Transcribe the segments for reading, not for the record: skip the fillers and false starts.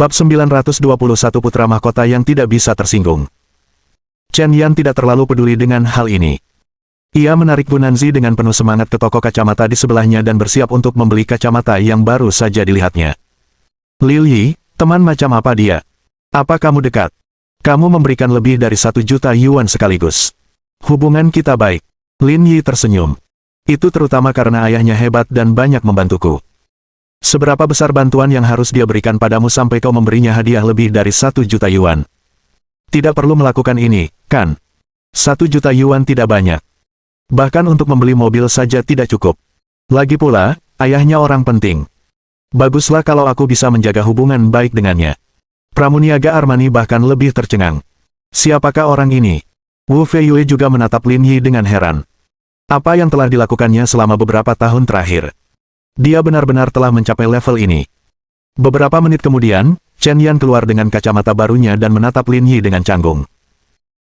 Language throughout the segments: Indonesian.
Bab 921 Putra Mahkota yang tidak bisa tersinggung. Chen Yan tidak terlalu peduli dengan hal ini. Ia menarik Bu Nanzi dengan penuh semangat ke toko kacamata di sebelahnya dan bersiap untuk membeli kacamata yang baru saja dilihatnya. Liu Yi, teman macam apa dia? Apa kamu dekat? Kamu memberikan lebih dari 1 juta yuan sekaligus. Hubungan kita baik. Lin Yi tersenyum. Itu terutama karena ayahnya hebat dan banyak membantuku. Seberapa besar bantuan yang harus dia berikan padamu sampai kau memberinya hadiah lebih dari 1 juta yuan? Tidak perlu melakukan ini, kan? 1 juta yuan tidak banyak. Bahkan untuk membeli mobil saja tidak cukup. Lagi pula, ayahnya orang penting. Baguslah kalau aku bisa menjaga hubungan baik dengannya. Pramuniaga Armani bahkan lebih tercengang. Siapakah orang ini? Wu Feiyue juga menatap Lin Yi dengan heran. Apa yang telah dilakukannya selama beberapa tahun terakhir? Dia benar-benar telah mencapai level ini. Beberapa menit kemudian, Chen Yan keluar dengan kacamata barunya dan menatap Lin Yi dengan canggung.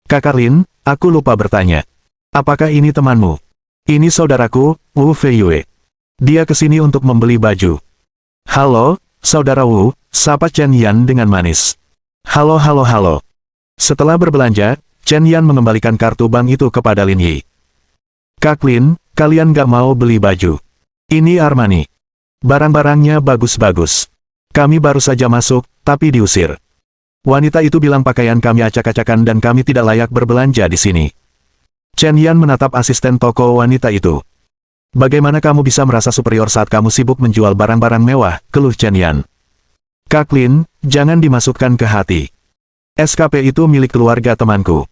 Kakak Lin, aku lupa bertanya. Apakah ini temanmu? Ini saudaraku, Wu Feiyue. Dia kesini untuk membeli baju. Halo, saudara Wu, sapa Chen Yan dengan manis. Halo. Setelah berbelanja, Chen Yan mengembalikan kartu bank itu kepada Lin Yi. Kak Lin, kalian gak mau beli baju? Ini Armani. Barang-barangnya bagus-bagus. Kami baru saja masuk, tapi diusir. Wanita itu bilang pakaian kami acak-acakan dan kami tidak layak berbelanja di sini. Chen Yan menatap asisten toko wanita itu. Bagaimana kamu bisa merasa superior saat kamu sibuk menjual barang-barang mewah, keluh Chen Yan. Kak Lin, jangan dimasukkan ke hati. SKP itu milik keluarga temanku.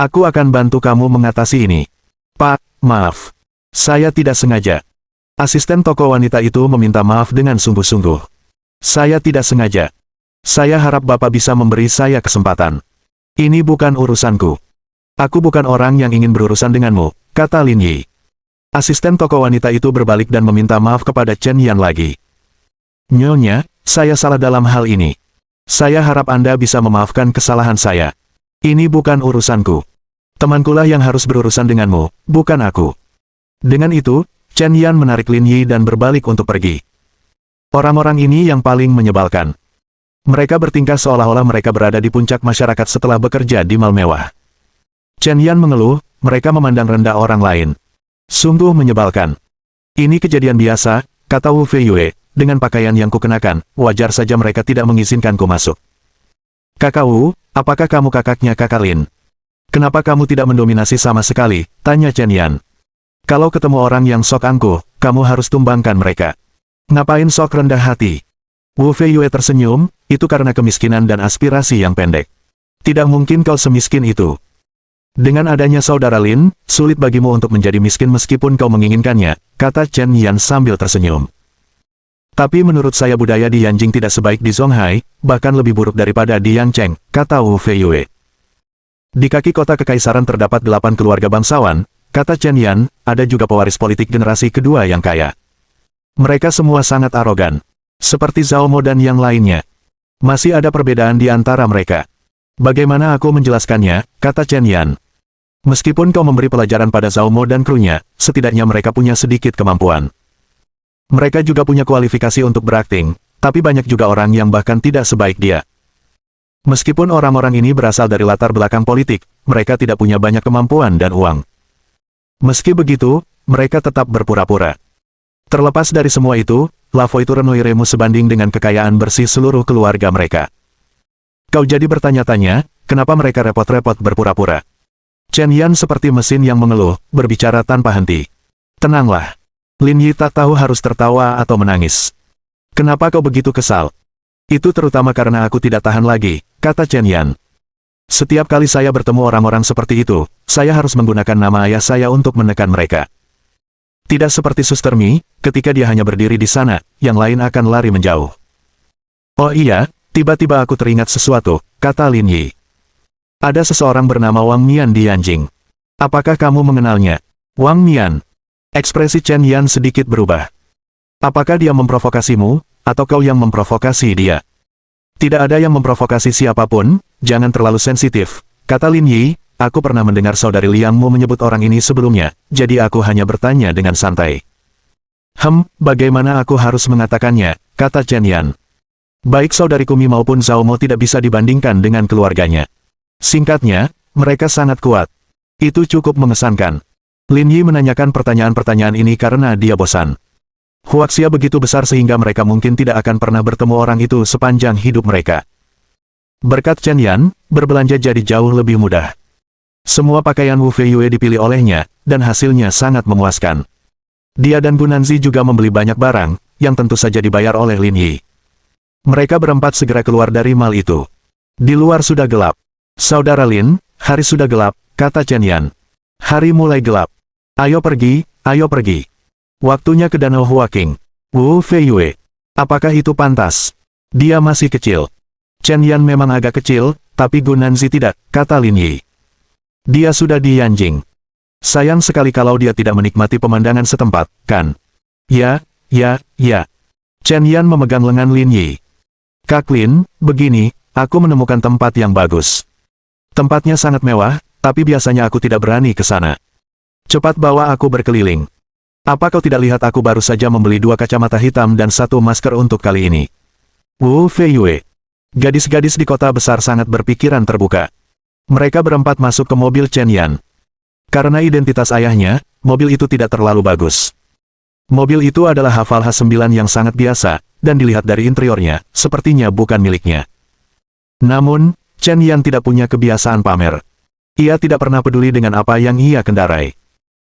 Aku akan bantu kamu mengatasi ini. Pak, maaf. Saya tidak sengaja. Asisten toko wanita itu meminta maaf dengan sungguh-sungguh. Saya tidak sengaja. Saya harap Bapak bisa memberi saya kesempatan. Ini bukan urusanku. Aku bukan orang yang ingin berurusan denganmu, kata Lin Yi. Asisten toko wanita itu berbalik dan meminta maaf kepada Chen Yan lagi. Nyonya, saya salah dalam hal ini. Saya harap Anda bisa memaafkan kesalahan saya. Ini bukan urusanku. Temankulah yang harus berurusan denganmu, bukan aku. Dengan itu, Chen Yan menarik Lin Yi dan berbalik untuk pergi. Orang-orang ini yang paling menyebalkan. Mereka bertingkah seolah-olah mereka berada di puncak masyarakat setelah bekerja di mal mewah. Chen Yan mengeluh, mereka memandang rendah orang lain. Sungguh menyebalkan. Ini kejadian biasa, kata Wu Feiyue, dengan pakaian yang kukenakan, wajar saja mereka tidak mengizinkanku masuk. Kakak Wu, apakah kamu kakaknya Kakak Lin? Kenapa kamu tidak mendominasi sama sekali, tanya Chen Yan. Kalau ketemu orang yang sok angkuh, kamu harus tumbangkan mereka. Ngapain sok rendah hati? Wu Feiyue tersenyum, itu karena kemiskinan dan aspirasi yang pendek. Tidak mungkin kau semiskin itu. Dengan adanya saudara Lin, sulit bagimu untuk menjadi miskin meskipun kau menginginkannya, kata Chen Yan sambil tersenyum. Tapi menurut saya budaya di Yanjing tidak sebaik di Zonghai, bahkan lebih buruk daripada di Yangcheng, kata Wu Feiyue. Di kaki kota kekaisaran terdapat 8 keluarga bangsawan, kata Chen Yan, ada juga pewaris politik generasi kedua yang kaya. Mereka semua sangat arogan. Seperti Zhao Mo dan yang lainnya. Masih ada perbedaan di antara mereka. Bagaimana aku menjelaskannya, kata Chen Yan. Meskipun kau memberi pelajaran pada Zhao Mo dan krunya, setidaknya mereka punya sedikit kemampuan. Mereka juga punya kualifikasi untuk berakting, tapi banyak juga orang yang bahkan tidak sebaik dia. Meskipun orang-orang ini berasal dari latar belakang politik, mereka tidak punya banyak kemampuan dan uang. Meski begitu, mereka tetap berpura-pura. Terlepas dari semua itu, Lafoi Renoiremu sebanding dengan kekayaan bersih seluruh keluarga mereka. Kau jadi bertanya-tanya, kenapa mereka repot-repot berpura-pura? Chen Yan seperti mesin yang mengeluh, berbicara tanpa henti. Tenanglah. Lin Yi tak tahu harus tertawa atau menangis. Kenapa kau begitu kesal? Itu terutama karena aku tidak tahan lagi, kata Chen Yan. Setiap kali saya bertemu orang-orang seperti itu, saya harus menggunakan nama ayah saya untuk menekan mereka. Tidak seperti Suster Mi, ketika dia hanya berdiri di sana, yang lain akan lari menjauh. Oh iya, tiba-tiba aku teringat sesuatu, kata Lin Yi. Ada seseorang bernama Wang Mian di Yanjing. Apakah kamu mengenalnya? Wang Mian. Ekspresi Chen Yan sedikit berubah. Apakah dia memprovokasimu, atau kau yang memprovokasi dia? Tidak ada yang memprovokasi siapapun, jangan terlalu sensitif, kata Lin Yi. Aku pernah mendengar saudari Liangmu menyebut orang ini sebelumnya, jadi aku hanya bertanya dengan santai. Bagaimana aku harus mengatakannya, kata Chen Yan. Baik saudari Kumi maupun Zhao Mo tidak bisa dibandingkan dengan keluarganya. Singkatnya, mereka sangat kuat. Itu cukup mengesankan. Lin Yi menanyakan pertanyaan-pertanyaan ini karena dia bosan. Huaxia begitu besar sehingga mereka mungkin tidak akan pernah bertemu orang itu sepanjang hidup mereka. Berkat Chen Yan, berbelanja jadi jauh lebih mudah. Semua pakaian Wu Feiyue dipilih olehnya, dan hasilnya sangat memuaskan. Dia dan Gunanzi juga membeli banyak barang, yang tentu saja dibayar oleh Lin Yi. Mereka berempat segera keluar dari mal itu. Di luar sudah gelap. Saudara Lin, hari sudah gelap, kata Chen Yan. Hari mulai gelap. Ayo pergi, ayo pergi. Waktunya ke Danau Huaqing. Wu Feiyue. Apakah itu pantas? Dia masih kecil. Chen Yan memang agak kecil, tapi Gunanzi tidak, kata Lin Yi. Dia sudah di Yanjing. Sayang sekali kalau dia tidak menikmati pemandangan setempat, kan? Ya. Chen Yan memegang lengan Lin Yi. Kak Lin, begini, aku menemukan tempat yang bagus. Tempatnya sangat mewah, tapi biasanya aku tidak berani ke sana. Cepat bawa aku berkeliling. Apa kau tidak lihat aku baru saja membeli 2 kacamata hitam dan 1 masker untuk kali ini? Wu Feiyue. Gadis-gadis di kota besar sangat berpikiran terbuka. Mereka berempat masuk ke mobil Chen Yan. Karena identitas ayahnya, mobil itu tidak terlalu bagus. Mobil itu adalah Haval H9 yang sangat biasa, dan dilihat dari interiornya, sepertinya bukan miliknya. Namun, Chen Yan tidak punya kebiasaan pamer. Ia tidak pernah peduli dengan apa yang ia kendarai.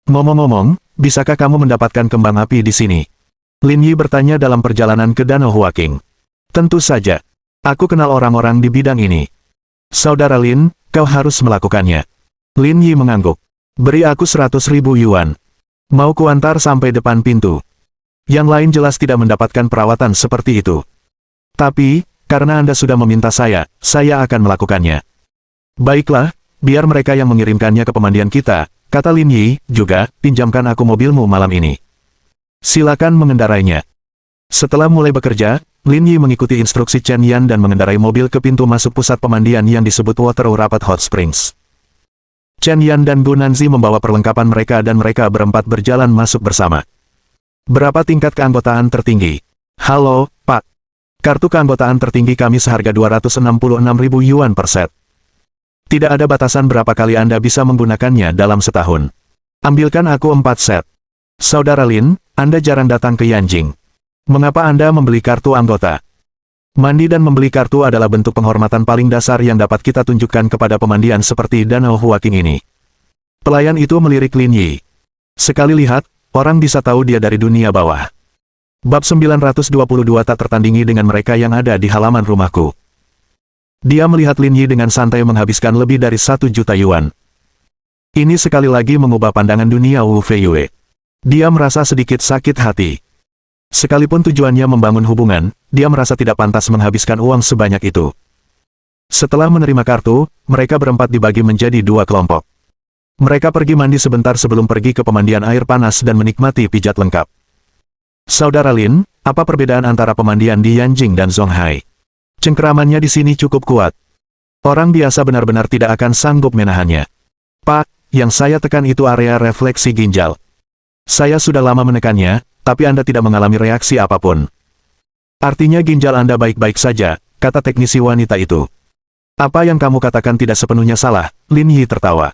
Ngomong-ngomong, bisakah kamu mendapatkan kembang api di sini? Lin Yi bertanya dalam perjalanan ke Danau Huaqing. Tentu saja. Aku kenal orang-orang di bidang ini. Saudara Lin, kau harus melakukannya. Lin Yi mengangguk. Beri aku 100.000 yuan. Mau kuantar sampai depan pintu. Yang lain jelas tidak mendapatkan perawatan seperti itu. Tapi, karena Anda sudah meminta saya akan melakukannya. Baiklah, biar mereka yang mengirimkannya ke pemandian kita, kata Lin Yi, juga, pinjamkan aku mobilmu malam ini. Silakan mengendarainya. Setelah mulai bekerja, Lin Yi mengikuti instruksi Chen Yan dan mengendarai mobil ke pintu masuk pusat pemandian yang disebut Water Rapat Hot Springs. Chen Yan dan Gunanzi membawa perlengkapan mereka dan mereka berempat berjalan masuk bersama. Berapa tingkat keanggotaan tertinggi? Halo, Pak. Kartu keanggotaan tertinggi kami seharga 266.000 yuan per set. Tidak ada batasan berapa kali Anda bisa menggunakannya dalam setahun. Ambilkan aku 4 set. Saudara Lin, Anda jarang datang ke Yanjing. Mengapa Anda membeli kartu anggota? Mandi dan membeli kartu adalah bentuk penghormatan paling dasar yang dapat kita tunjukkan kepada pemandian seperti Danau Huaqing ini. Pelayan itu melirik Lin Yi. Sekali lihat, orang bisa tahu dia dari dunia bawah. Bab 922 tak tertandingi dengan mereka yang ada di halaman rumahku. Dia melihat Lin Yi dengan santai menghabiskan lebih dari 1 juta yuan. Ini sekali lagi mengubah pandangan dunia Wu Feiyue. Dia merasa sedikit sakit hati. Sekalipun tujuannya membangun hubungan, dia merasa tidak pantas menghabiskan uang sebanyak itu. Setelah menerima kartu, mereka berempat dibagi menjadi 2 kelompok. Mereka pergi mandi sebentar sebelum pergi ke pemandian air panas dan menikmati pijat lengkap. Saudara Lin, apa perbedaan antara pemandian di Yanjing dan Zonghai? Cengkeramannya di sini cukup kuat. Orang biasa benar-benar tidak akan sanggup menahannya. Pak, yang saya tekan itu area refleksi ginjal. Saya sudah lama menekannya, tapi Anda tidak mengalami reaksi apapun. Artinya ginjal Anda baik-baik saja, kata teknisi wanita itu. Apa yang kamu katakan tidak sepenuhnya salah, Lin Yi tertawa.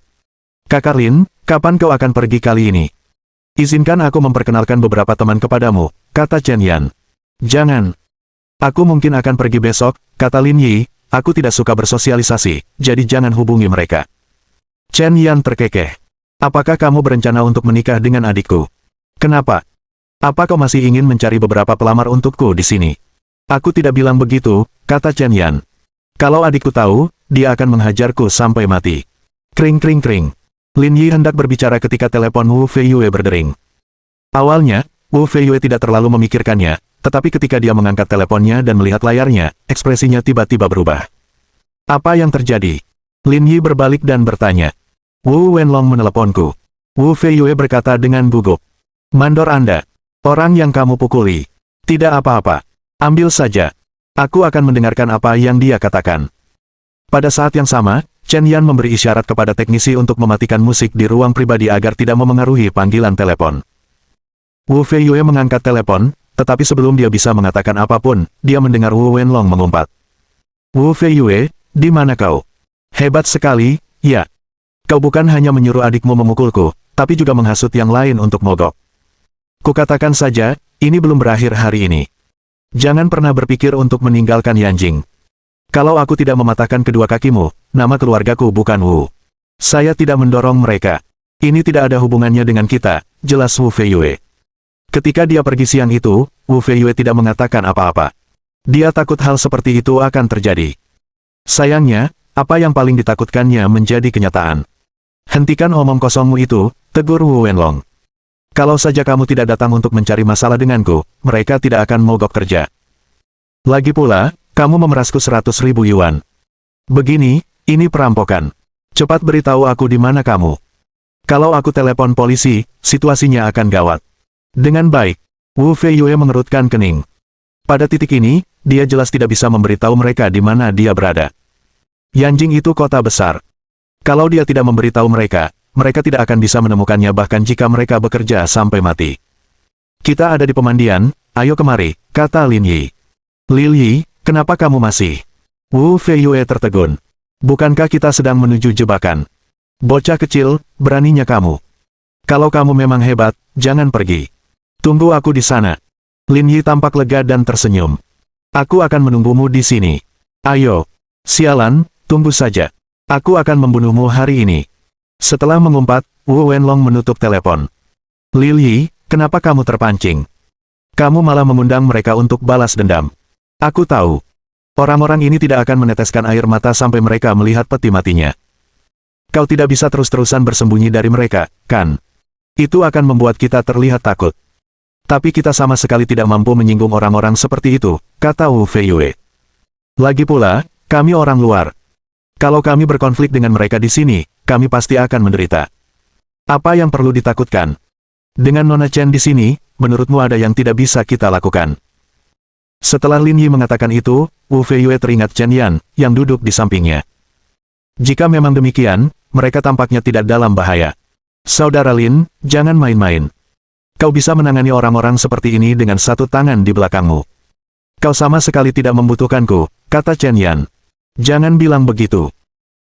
Kakak Lin, kapan kau akan pergi kali ini? Izinkan aku memperkenalkan beberapa teman kepadamu, kata Chen Yan. Jangan. Aku mungkin akan pergi besok, kata Lin Yi, aku tidak suka bersosialisasi, jadi jangan hubungi mereka. Chen Yan terkekeh. Apakah kamu berencana untuk menikah dengan adikku? Kenapa? Apa kau masih ingin mencari beberapa pelamar untukku di sini? Aku tidak bilang begitu, kata Chen Yan. Kalau adikku tahu, dia akan menghajarku sampai mati. Kring kring kring. Lin Yi hendak berbicara ketika telepon Wu Feiyue berdering. Awalnya, Wu Feiyue tidak terlalu memikirkannya, tetapi ketika dia mengangkat teleponnya dan melihat layarnya, ekspresinya tiba-tiba berubah. Apa yang terjadi? Lin Yi berbalik dan bertanya. Wu Wenlong meneleponku. Wu Feiyue berkata dengan gugup. Mandor Anda. Orang yang kamu pukuli. Tidak apa-apa. Ambil saja. Aku akan mendengarkan apa yang dia katakan. Pada saat yang sama, Chen Yan memberi isyarat kepada teknisi untuk mematikan musik di ruang pribadi agar tidak memengaruhi panggilan telepon. Wu Feiyue mengangkat telepon, tetapi sebelum dia bisa mengatakan apapun, dia mendengar Wu Wenlong mengumpat. Wu Feiyue, di mana kau? Hebat sekali, ya. Kau bukan hanya menyuruh adikmu memukulku, tapi juga menghasut yang lain untuk mogok. Kukatakan saja, ini belum berakhir hari ini. Jangan pernah berpikir untuk meninggalkan Yanjing. Kalau aku tidak mematahkan kedua kakimu, nama keluargaku bukan Wu. Saya tidak mendorong mereka. Ini tidak ada hubungannya dengan kita, jelas Wu Feiyue. Ketika dia pergi siang itu, Wu Feiyue tidak mengatakan apa-apa. Dia takut hal seperti itu akan terjadi. Sayangnya, apa yang paling ditakutkannya menjadi kenyataan. Hentikan omong kosongmu itu, tegur Wu Wenlong. Kalau saja kamu tidak datang untuk mencari masalah denganku, mereka tidak akan mogok kerja. Lagi pula, kamu memerasku 100.000 yuan. Begini, ini perampokan. Cepat beritahu aku di mana kamu. Kalau aku telepon polisi, situasinya akan gawat. Dengan baik, Wu Feiyue mengerutkan kening. Pada titik ini, dia jelas tidak bisa memberitahu mereka di mana dia berada. Yanjing itu kota besar. Kalau dia tidak memberitahu mereka, mereka tidak akan bisa menemukannya bahkan jika mereka bekerja sampai mati. Kita ada di pemandian, ayo kemari, kata Lin Yi. Lil Yi, kenapa kamu masih? Wu Feiyue tertegun. Bukankah kita sedang menuju jebakan? Bocah kecil, beraninya kamu. Kalau kamu memang hebat, jangan pergi. Tunggu aku di sana. Lin Yi tampak lega dan tersenyum. Aku akan menunggumu di sini. Ayo. Sialan, tunggu saja. Aku akan membunuhmu hari ini. Setelah mengumpat, Wu Wenlong menutup telepon. Lil Yi, kenapa kamu terpancing? Kamu malah mengundang mereka untuk balas dendam. Aku tahu. Orang-orang ini tidak akan meneteskan air mata sampai mereka melihat peti matinya. Kau tidak bisa terus-terusan bersembunyi dari mereka, kan? Itu akan membuat kita terlihat takut. Tapi kita sama sekali tidak mampu menyinggung orang-orang seperti itu, kata Wu Feiyue. Lagi pula, kami orang luar. Kalau kami berkonflik dengan mereka di sini, kami pasti akan menderita. Apa yang perlu ditakutkan? Dengan Nona Chen di sini, menurutmu ada yang tidak bisa kita lakukan? Setelah Lin Yi mengatakan itu, Wu Feiyue teringat Chen Yan, yang duduk di sampingnya. Jika memang demikian, mereka tampaknya tidak dalam bahaya. Saudara Lin, jangan main-main. Kau bisa menangani orang-orang seperti ini dengan satu tangan di belakangmu. Kau sama sekali tidak membutuhkanku, kata Chen Yan. Jangan bilang begitu.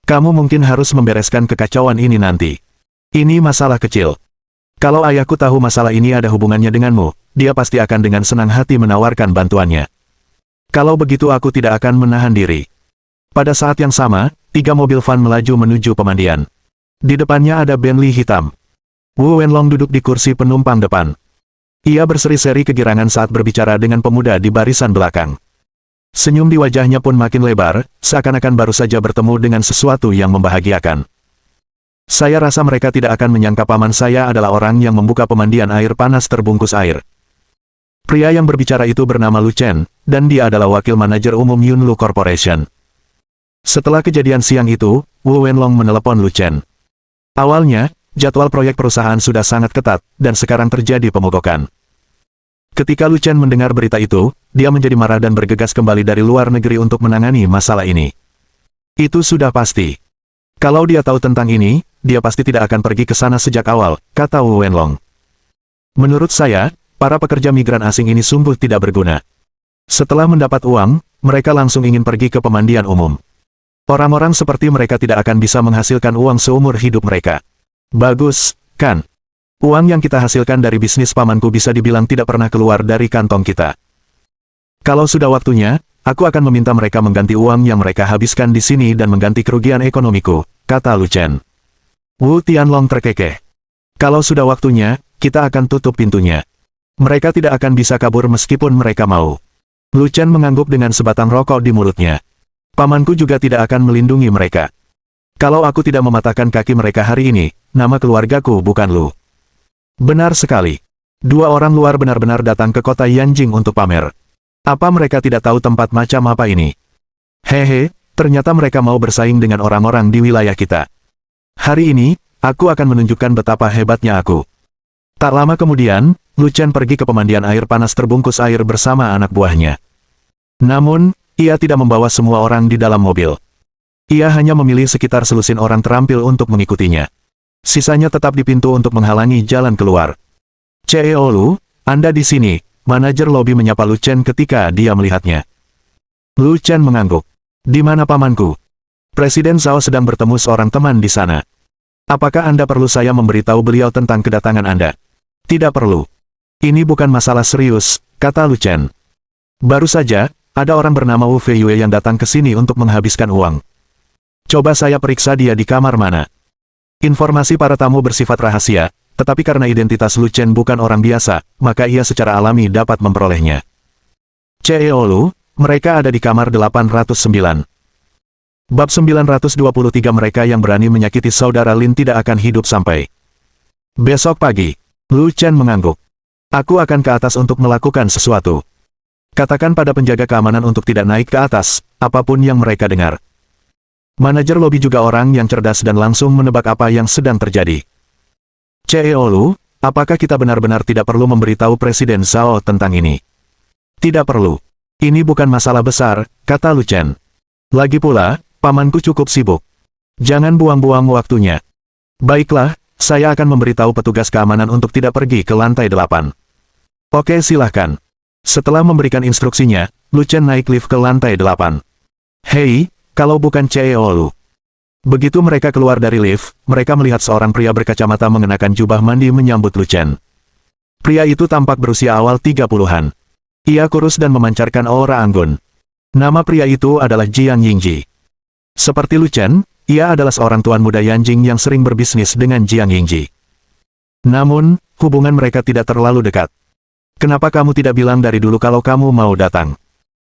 Kamu mungkin harus membereskan kekacauan ini nanti. Ini masalah kecil. Kalau ayahku tahu masalah ini ada hubungannya denganmu, dia pasti akan dengan senang hati menawarkan bantuannya. Kalau begitu aku tidak akan menahan diri. Pada saat yang sama, 3 mobil van melaju menuju pemandian. Di depannya ada Bentley hitam. Wu Wenlong duduk di kursi penumpang depan. Ia berseri-seri kegirangan saat berbicara dengan pemuda di barisan belakang. Senyum di wajahnya pun makin lebar, seakan-akan baru saja bertemu dengan sesuatu yang membahagiakan. Saya rasa mereka tidak akan menyangka paman saya adalah orang yang membuka pemandian air panas terbungkus air. Pria yang berbicara itu bernama Lu Chen, dan dia adalah wakil manajer umum Yunlu Corporation. Setelah kejadian siang itu, Wu Wenlong menelepon Lu Chen. Awalnya, jadwal proyek perusahaan sudah sangat ketat, dan sekarang terjadi pemogokan. Ketika Lu Chen mendengar berita itu, dia menjadi marah dan bergegas kembali dari luar negeri untuk menangani masalah ini. Itu sudah pasti. Kalau dia tahu tentang ini, dia pasti tidak akan pergi ke sana sejak awal, kata Wu Wenlong. Menurut saya, para pekerja migran asing ini sungguh tidak berguna. Setelah mendapat uang, mereka langsung ingin pergi ke pemandian umum. Orang-orang seperti mereka tidak akan bisa menghasilkan uang seumur hidup mereka. Bagus, kan? Uang yang kita hasilkan dari bisnis pamanku bisa dibilang tidak pernah keluar dari kantong kita. Kalau sudah waktunya, aku akan meminta mereka mengganti uang yang mereka habiskan di sini dan mengganti kerugian ekonomiku, kata Lu Chen. Wu Tianlong terkekeh. Kalau sudah waktunya, kita akan tutup pintunya. Mereka tidak akan bisa kabur meskipun mereka mau. Lu Chen mengangguk dengan sebatang rokok di mulutnya. Pamanku juga tidak akan melindungi mereka. Kalau aku tidak mematahkan kaki mereka hari ini, nama keluargaku bukan Lu. Benar sekali. 2 orang luar benar-benar datang ke kota Yanjing untuk pamer. Apa mereka tidak tahu tempat macam apa ini? Hehe, ternyata mereka mau bersaing dengan orang-orang di wilayah kita. Hari ini, aku akan menunjukkan betapa hebatnya aku. Tak lama kemudian, Lu Chen pergi ke pemandian air panas terbungkus air bersama anak buahnya. Namun, ia tidak membawa semua orang di dalam mobil. Ia hanya memilih sekitar selusin orang terampil untuk mengikutinya. Sisanya tetap di pintu untuk menghalangi jalan keluar. CEO Lu, Anda di sini, manajer lobi menyapa Lu Chen ketika dia melihatnya. Lu Chen mengangguk. Di mana pamanku? Presiden Zhao sedang bertemu seorang teman di sana. Apakah Anda perlu saya memberitahu beliau tentang kedatangan Anda? Tidak perlu. Ini bukan masalah serius, kata Lu Chen. Baru saja, ada orang bernama Wu Feiyue yang datang ke sini untuk menghabiskan uang. Coba saya periksa dia di kamar mana. Informasi para tamu bersifat rahasia, tetapi karena identitas Lu Chen bukan orang biasa, maka ia secara alami dapat memperolehnya. CEO Lu, mereka ada di kamar 809. Bab 923 mereka yang berani menyakiti saudara Lin tidak akan hidup sampai. Besok pagi, Lu Chen mengangguk. Aku akan ke atas untuk melakukan sesuatu. Katakan pada penjaga keamanan untuk tidak naik ke atas, apapun yang mereka dengar. Manajer lobi juga orang yang cerdas dan langsung menebak apa yang sedang terjadi. CEO Lu, apakah kita benar-benar tidak perlu memberitahu Presiden Zhao tentang ini? Tidak perlu. Ini bukan masalah besar, kata Lu Chen. Lagi pula, pamanku cukup sibuk. Jangan buang-buang waktunya. Baiklah, saya akan memberitahu petugas keamanan untuk tidak pergi ke lantai 8. Oke, silahkan. Setelah memberikan instruksinya, Lu Chen naik lift ke lantai 8. Hei, kalau bukan CEO Lu. Begitu mereka keluar dari lift, mereka melihat seorang pria berkacamata mengenakan jubah mandi menyambut Lu Chen. Pria itu tampak berusia awal 30-an. Ia kurus dan memancarkan aura anggun. Nama pria itu adalah Jiang Yingji. Seperti Lu Chen, ia adalah seorang tuan muda Yanjing yang sering berbisnis dengan Jiang Yingji. Namun, hubungan mereka tidak terlalu dekat. Kenapa kamu tidak bilang dari dulu kalau kamu mau datang?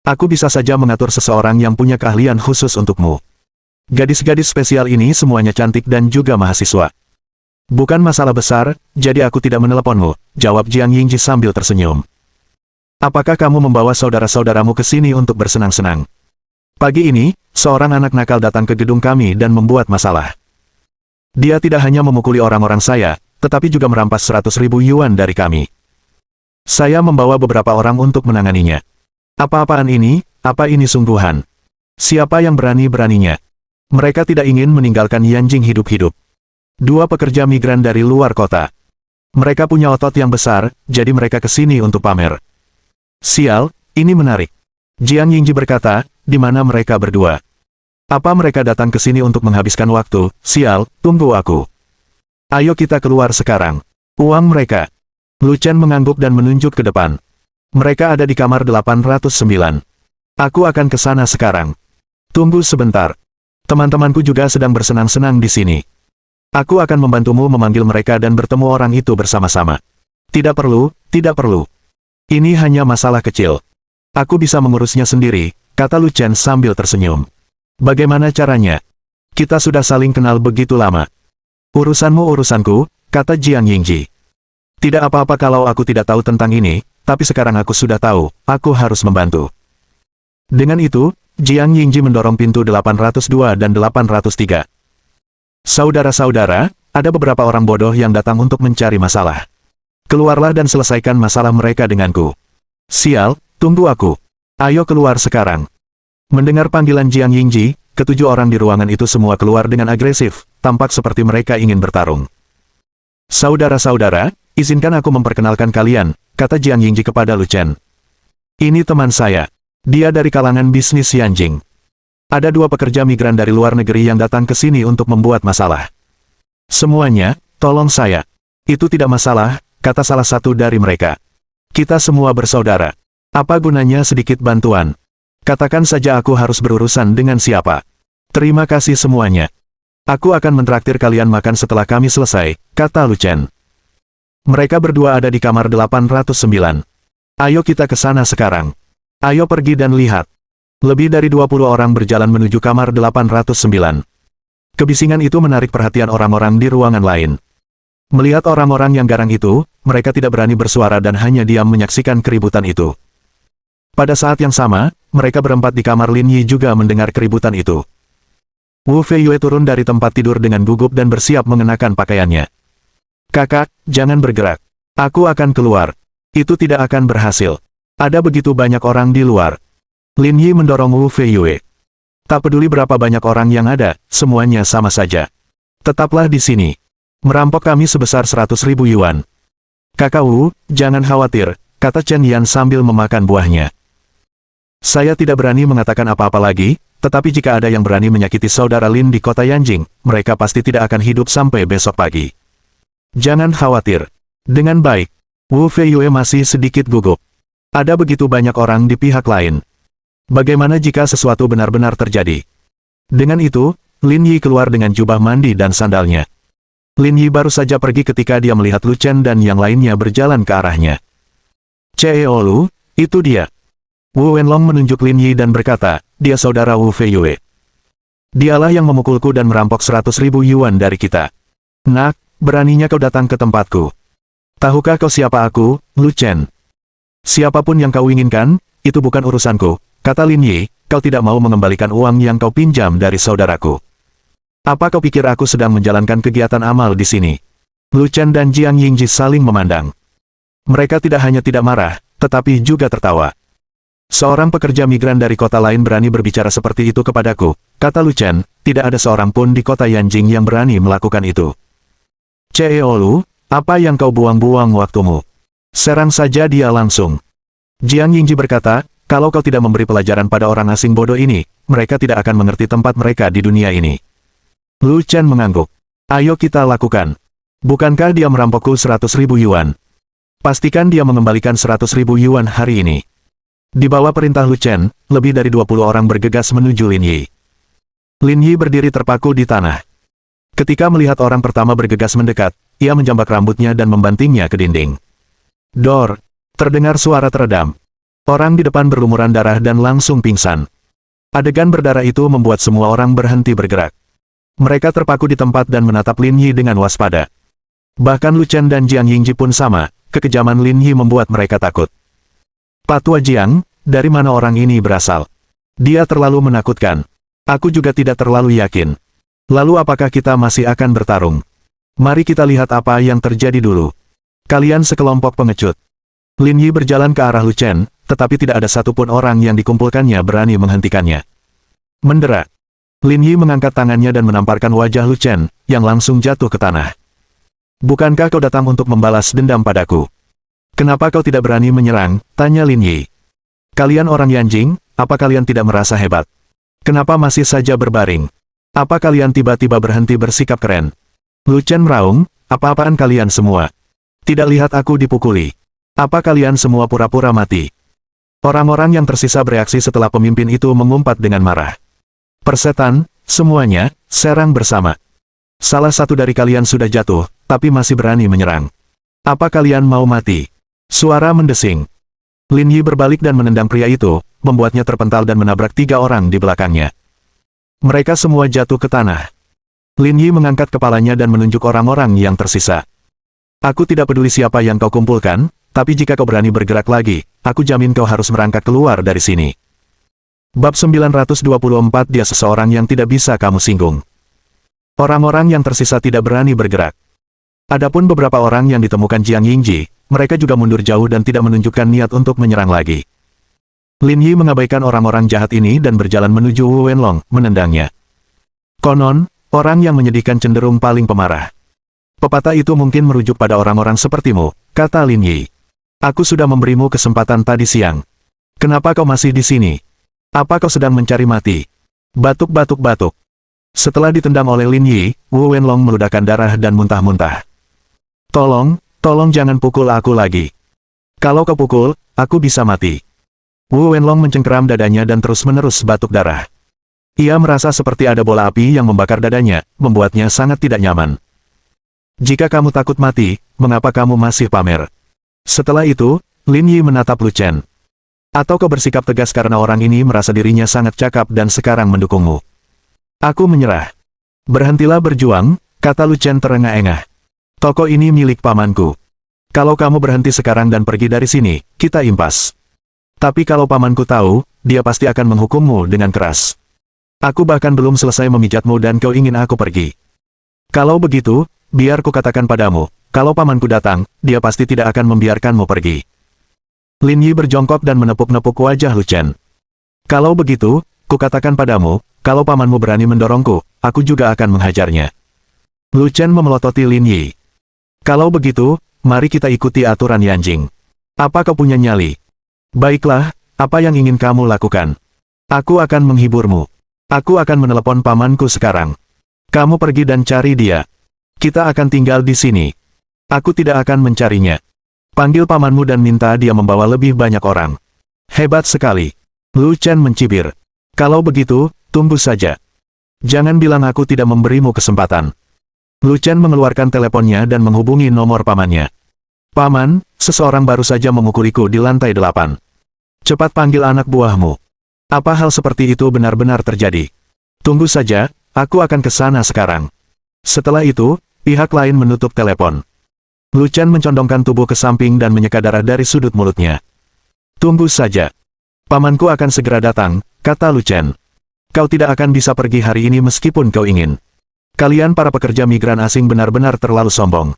Aku bisa saja mengatur seseorang yang punya keahlian khusus untukmu. Gadis-gadis spesial ini semuanya cantik dan juga mahasiswa. Bukan masalah besar, jadi aku tidak meneleponmu, jawab Jiang Yingji sambil tersenyum. Apakah kamu membawa saudara-saudaramu ke sini untuk bersenang-senang? Pagi ini, seorang anak nakal datang ke gedung kami dan membuat masalah. Dia tidak hanya memukuli orang-orang saya, tetapi juga merampas 100.000 yuan dari kami. Saya membawa beberapa orang untuk menanganinya. Apa-apaan ini? Apa ini sungguhan? Siapa yang berani-beraninya? Mereka tidak ingin meninggalkan Yanjing hidup-hidup. Dua pekerja migran dari luar kota. Mereka punya otot yang besar, jadi mereka ke sini untuk pamer. Sial, ini menarik. Jiang Yingji berkata, di mana mereka berdua? Apa mereka datang ke sini untuk menghabiskan waktu? Sial, tunggu aku. Ayo kita keluar sekarang. Uang mereka. Lu Chen mengangguk dan menunjuk ke depan. Mereka ada di kamar 809. Aku akan ke sana sekarang. Tunggu sebentar. Teman-temanku juga sedang bersenang-senang di sini. Aku akan membantumu memanggil mereka dan bertemu orang itu bersama-sama. Tidak perlu, tidak perlu. Ini hanya masalah kecil. Aku bisa mengurusnya sendiri, kata Lu Chen sambil tersenyum. Bagaimana caranya? Kita sudah saling kenal begitu lama. Urusanmu urusanku, kata Jiang Yingji. Tidak apa-apa kalau aku tidak tahu tentang ini, tapi sekarang aku sudah tahu, aku harus membantu. Dengan itu, Jiang Yingji mendorong pintu 802 dan 803. Saudara-saudara, ada beberapa orang bodoh yang datang untuk mencari masalah. Keluarlah dan selesaikan masalah mereka denganku. Sial, tunggu aku. Ayo keluar sekarang. Mendengar panggilan Jiang Yingji, ketujuh orang di ruangan itu semua keluar dengan agresif, tampak seperti mereka ingin bertarung. Saudara-saudara, izinkan aku memperkenalkan kalian, kata Jiang Yingji kepada Lu Chen. Ini teman saya. Dia dari kalangan bisnis Yanjing. Ada dua pekerja migran dari luar negeri yang datang ke sini untuk membuat masalah. Semuanya, tolong saya. Itu tidak masalah, kata salah satu dari mereka. Kita semua bersaudara. Apa gunanya sedikit bantuan? Katakan saja aku harus berurusan dengan siapa. Terima kasih semuanya. Aku akan mentraktir kalian makan setelah kami selesai, kata Lu Chen. Mereka berdua ada di kamar 809. Ayo kita ke sana sekarang. Ayo pergi dan lihat. Lebih dari 20 orang berjalan menuju kamar 809. Kebisingan itu menarik perhatian orang-orang di ruangan lain. Melihat orang-orang yang garang itu, mereka tidak berani bersuara dan hanya diam menyaksikan keributan itu. Pada saat yang sama, mereka berempat di kamar Lin Yi juga mendengar keributan itu. Wu Feiyue turun dari tempat tidur dengan gugup dan bersiap mengenakan pakaiannya. Kakak, jangan bergerak. Aku akan keluar. Itu tidak akan berhasil. Ada begitu banyak orang di luar. Lin Yi mendorong Wu Feiyue. Tak peduli berapa banyak orang yang ada, semuanya sama saja. Tetaplah di sini. Merampok kami sebesar 100.000 yuan. Kakak Wu, jangan khawatir, kata Chen Yan sambil memakan buahnya. Saya tidak berani mengatakan apa-apa lagi, tetapi jika ada yang berani menyakiti saudara Lin di kota Yanjing, mereka pasti tidak akan hidup sampai besok pagi. Jangan khawatir. Dengan baik. Wu Feiyue masih sedikit gugup. Ada begitu banyak orang di pihak lain. Bagaimana jika sesuatu benar-benar terjadi? Dengan itu, Lin Yi keluar dengan jubah mandi dan sandalnya. Lin Yi baru saja pergi ketika dia melihat Lu Chen dan yang lainnya berjalan ke arahnya. Ceo Lu, itu dia. Wu Wenlong menunjuk Lin Yi dan berkata, dia saudara Wu Feiyue. Dialah yang memukulku dan merampok 100.000 yuan dari kita. Nak, beraninya kau datang ke tempatku. Tahukah kau siapa aku, Lu Chen? Siapapun yang kau inginkan, itu bukan urusanku, kata Lin Yi, kau tidak mau mengembalikan uang yang kau pinjam dari saudaraku. Apa kau pikir aku sedang menjalankan kegiatan amal di sini? Lu Chen dan Jiang Yingji saling memandang. Mereka tidak hanya tidak marah, tetapi juga tertawa. Seorang pekerja migran dari kota lain berani berbicara seperti itu kepadaku, kata Lu Chen, tidak ada seorang pun di kota Yanjing yang berani melakukan itu. Ceo Lu, apa yang kau buang-buang waktumu? Serang saja dia langsung. Jiang Yingji berkata, kalau kau tidak memberi pelajaran pada orang asing bodoh ini, mereka tidak akan mengerti tempat mereka di dunia ini. Lu Chen mengangguk. Ayo kita lakukan. Bukankah dia merampokku 100.000 yuan? Pastikan dia mengembalikan 100.000 yuan hari ini. Di bawah perintah Lu Chen, lebih dari 20 orang bergegas menuju Lin Yi. Lin Yi berdiri terpaku di tanah. Ketika melihat orang pertama bergegas mendekat, ia menjambak rambutnya dan membantingnya ke dinding. Dor! Terdengar suara teredam. Orang di depan berlumuran darah dan langsung pingsan. Adegan berdarah itu membuat semua orang berhenti bergerak. Mereka terpaku di tempat dan menatap Lin Yi dengan waspada. Bahkan Lu Chen dan Jiang Yingji pun sama, kekejaman Lin Yi membuat mereka takut. Patua Jiang, dari mana orang ini berasal? Dia terlalu menakutkan. Aku juga tidak terlalu yakin. Lalu apakah kita masih akan bertarung? Mari kita lihat apa yang terjadi dulu. Kalian sekelompok pengecut. Lin Yi berjalan ke arah Lu Chen, tetapi tidak ada satupun orang yang dikumpulkannya berani menghentikannya. Mendera. Lin Yi mengangkat tangannya dan menamparkan wajah Lu Chen, yang langsung jatuh ke tanah. Bukankah kau datang untuk membalas dendam padaku? Kenapa kau tidak berani menyerang? Tanya Lin Yi. Kalian orang Yanjing, apa kalian tidak merasa hebat? Kenapa masih saja berbaring? Apa kalian tiba-tiba berhenti bersikap keren? Lu Chen meraung, apa-apaan kalian semua? Tidak lihat aku dipukuli. Apa kalian semua pura-pura mati? Orang-orang yang tersisa bereaksi setelah pemimpin itu mengumpat dengan marah. Persetan, semuanya, serang bersama. Salah satu dari kalian sudah jatuh, tapi masih berani menyerang. Apa kalian mau mati? Suara mendesing. Lin Yi berbalik dan menendang pria itu, membuatnya terpental dan menabrak 3 orang di belakangnya. Mereka semua jatuh ke tanah. Lin Yi mengangkat kepalanya dan menunjuk orang-orang yang tersisa. Aku tidak peduli siapa yang kau kumpulkan, tapi jika kau berani bergerak lagi, aku jamin kau harus merangkak keluar dari sini. Bab 924 Dia seseorang yang tidak bisa kamu singgung. Orang-orang yang tersisa tidak berani bergerak. Adapun beberapa orang yang ditemukan Jiang Yingji, mereka juga mundur jauh dan tidak menunjukkan niat untuk menyerang lagi. Lin Yi mengabaikan orang-orang jahat ini dan berjalan menuju Wu Wenlong, menendangnya. Konon, orang yang menyedihkan cenderung paling pemarah. Pepatah itu mungkin merujuk pada orang-orang sepertimu, kata Lin Yi. Aku sudah memberimu kesempatan tadi siang. Kenapa kau masih di sini? Apa kau sedang mencari mati? Batuk-batuk-batuk. Setelah ditendang oleh Lin Yi, Wu Wenlong meludahkan darah dan muntah-muntah. Tolong jangan pukul aku lagi. Kalau kau pukul, aku bisa mati. Wu Wenlong mencengkeram dadanya dan terus-menerus batuk darah. Ia merasa seperti ada bola api yang membakar dadanya, membuatnya sangat tidak nyaman. Jika kamu takut mati, mengapa kamu masih pamer? Setelah itu, Lin Yi menatap Lu Chen. Atau kau bersikap tegas karena orang ini merasa dirinya sangat cakap dan sekarang mendukungmu? Aku menyerah. Berhentilah berjuang, kata Lu Chen terengah-engah. Toko ini milik pamanku. Kalau kamu berhenti sekarang dan pergi dari sini, kita impas. Tapi kalau pamanku tahu, dia pasti akan menghukummu dengan keras. Aku bahkan belum selesai memijatmu dan kau ingin aku pergi. Kalau begitu, biar ku katakan padamu, kalau pamanku datang, dia pasti tidak akan membiarkanmu pergi. Lin Yi berjongkok dan menepuk-nepuk wajah Lu Chen. Kalau begitu, ku katakan padamu, kalau pamanmu berani mendorongku, aku juga akan menghajarnya. Lu Chen memelototi Lin Yi. Kalau begitu, mari kita ikuti aturan Yanjing. Apa kau punya nyali? Baiklah, apa yang ingin kamu lakukan? Aku akan menghiburmu. Aku akan menelepon pamanku sekarang. Kamu pergi dan cari dia. Kita akan tinggal di sini. Aku tidak akan mencarinya. Panggil pamanmu dan minta dia membawa lebih banyak orang. Hebat sekali. Lu Chen mencibir. Kalau begitu, tunggu saja. Jangan bilang aku tidak memberimu kesempatan. Lu Chen mengeluarkan teleponnya dan menghubungi nomor pamannya. Paman, seseorang baru saja memukuliku di lantai 8. Cepat panggil anak buahmu. Apa hal seperti itu benar-benar terjadi? Tunggu saja, aku akan ke sana sekarang. Setelah itu, pihak lain menutup telepon. Lu Chen mencondongkan tubuh ke samping dan menyeka darah dari sudut mulutnya. Tunggu saja. Pamanku akan segera datang, kata Lu Chen. Kau tidak akan bisa pergi hari ini meskipun kau ingin. Kalian para pekerja migran asing benar-benar terlalu sombong.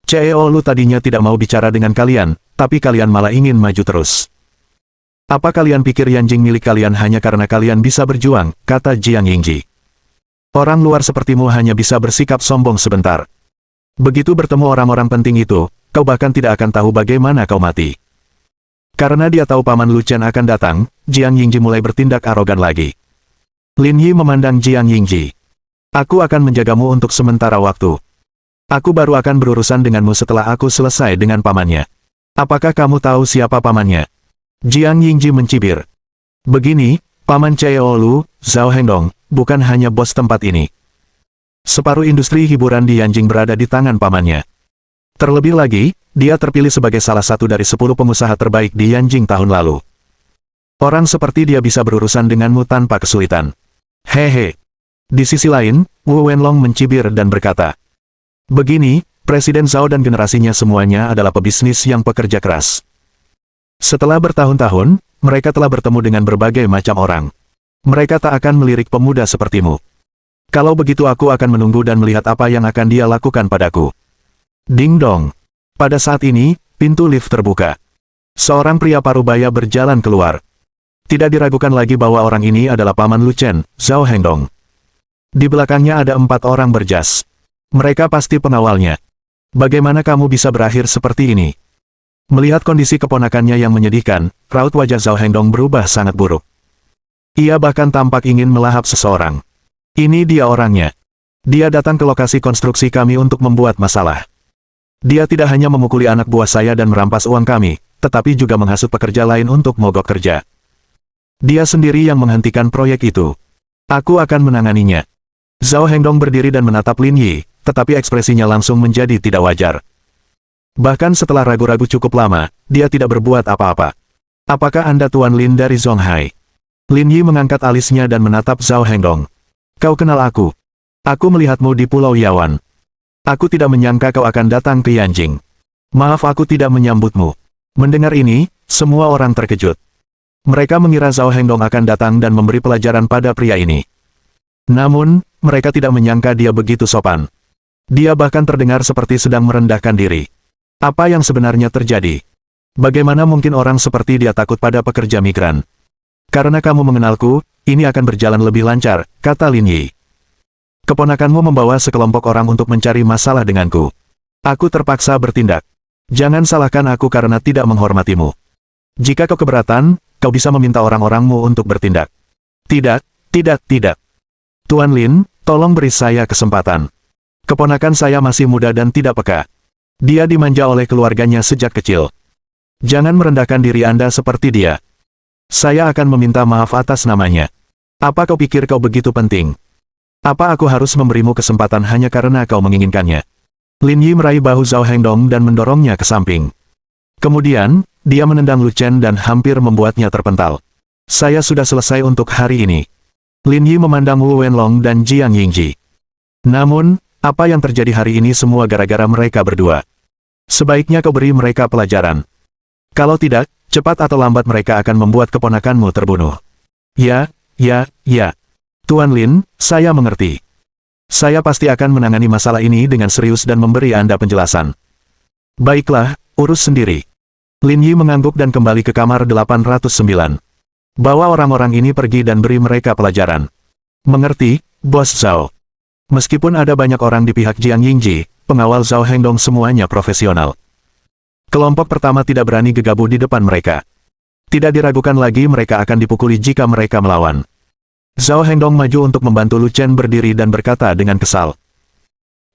CEO Lu tadinya tidak mau bicara dengan kalian, tapi kalian malah ingin maju terus. Apa kalian pikir Yanjing milik kalian hanya karena kalian bisa berjuang, kata Jiang Yingji. Orang luar sepertimu hanya bisa bersikap sombong sebentar. Begitu bertemu orang-orang penting itu, kau bahkan tidak akan tahu bagaimana kau mati. Karena dia tahu paman Lu Chen akan datang, Jiang Yingji mulai bertindak arogan lagi. Lin Yi memandang Jiang Yingji. Aku akan menjagamu untuk sementara waktu. Aku baru akan berurusan denganmu setelah aku selesai dengan pamannya. Apakah kamu tahu siapa pamannya? Jiang Yingji mencibir. Begini, paman CEO Lu, Zhao Hengdong, bukan hanya bos tempat ini. Separuh industri hiburan di Yanjing berada di tangan pamannya. Terlebih lagi, dia terpilih sebagai salah satu dari 10 pengusaha terbaik di Yanjing tahun lalu. Orang seperti dia bisa berurusan denganmu tanpa kesulitan. Hehe. Di sisi lain, Wu Wenlong mencibir dan berkata, begini, Presiden Zhao dan generasinya semuanya adalah pebisnis yang pekerja keras. Setelah bertahun-tahun, mereka telah bertemu dengan berbagai macam orang. Mereka tak akan melirik pemuda sepertimu. Kalau begitu aku akan menunggu dan melihat apa yang akan dia lakukan padaku. Ding dong. Pada saat ini, pintu lift terbuka. Seorang pria parubaya berjalan keluar. Tidak diragukan lagi bahwa orang ini adalah paman Lu Chen, Zhao Hengdong. Di belakangnya ada 4 orang berjas. Mereka pasti pengawalnya. Bagaimana kamu bisa berakhir seperti ini? Melihat kondisi keponakannya yang menyedihkan, raut wajah Zhao Hengdong berubah sangat buruk. Ia bahkan tampak ingin melahap seseorang. Ini dia orangnya. Dia datang ke lokasi konstruksi kami untuk membuat masalah. Dia tidak hanya memukuli anak buah saya dan merampas uang kami, tetapi juga menghasut pekerja lain untuk mogok kerja. Dia sendiri yang menghentikan proyek itu. Aku akan menanganinya. Zhao Hengdong berdiri dan menatap Lin Yi, tetapi ekspresinya langsung menjadi tidak wajar. Bahkan setelah ragu-ragu cukup lama, dia tidak berbuat apa-apa. Apakah Anda Tuan Lin dari Zonghai? Lin Yi mengangkat alisnya dan menatap Zhao Hengdong. Kau kenal aku. Aku melihatmu di Pulau Yawan. Aku tidak menyangka kau akan datang ke Yanjing. Maaf aku tidak menyambutmu. Mendengar ini, semua orang terkejut. Mereka mengira Zhao Hengdong akan datang dan memberi pelajaran pada pria ini. Namun, mereka tidak menyangka dia begitu sopan. Dia bahkan terdengar seperti sedang merendahkan diri. Apa yang sebenarnya terjadi? Bagaimana mungkin orang seperti dia takut pada pekerja migran? Karena kamu mengenalku, ini akan berjalan lebih lancar, kata Lin Yi. Keponakanmu membawa sekelompok orang untuk mencari masalah denganku. Aku terpaksa bertindak. Jangan salahkan aku karena tidak menghormatimu. Jika kau keberatan, kau bisa meminta orang-orangmu untuk bertindak. Tidak, tidak. Tuan Lin, tolong beri saya kesempatan. Keponakan saya masih muda dan tidak peka. Dia dimanja oleh keluarganya sejak kecil. Jangan merendahkan diri Anda seperti dia. Saya akan meminta maaf atas namanya. Apa kau pikir kau begitu penting? Apa aku harus memberimu kesempatan hanya karena kau menginginkannya? Lin Yi meraih bahu Zhao Hengdong dan mendorongnya ke samping. Kemudian, dia menendang Lu Chen dan hampir membuatnya terpental. Saya sudah selesai untuk hari ini. Lin Yi memandang Wu Wenlong dan Jiang Yingji. Namun, apa yang terjadi hari ini semua gara-gara mereka berdua. Sebaiknya kau beri mereka pelajaran. Kalau tidak, cepat atau lambat mereka akan membuat keponakanmu terbunuh. Ya. Tuan Lin, saya mengerti. Saya pasti akan menangani masalah ini dengan serius dan memberi Anda penjelasan. Baiklah, urus sendiri. Lin Yi mengangguk dan kembali ke kamar 809. Bawa orang-orang ini pergi dan beri mereka pelajaran. Mengerti, Bos Zhao. Meskipun ada banyak orang di pihak Jiang Yingji, pengawal Zhao Hengdong semuanya profesional. Kelompok pertama tidak berani gegabah di depan mereka. Tidak diragukan lagi mereka akan dipukuli jika mereka melawan. Zhao Hengdong maju untuk membantu Lu Chen berdiri dan berkata dengan kesal.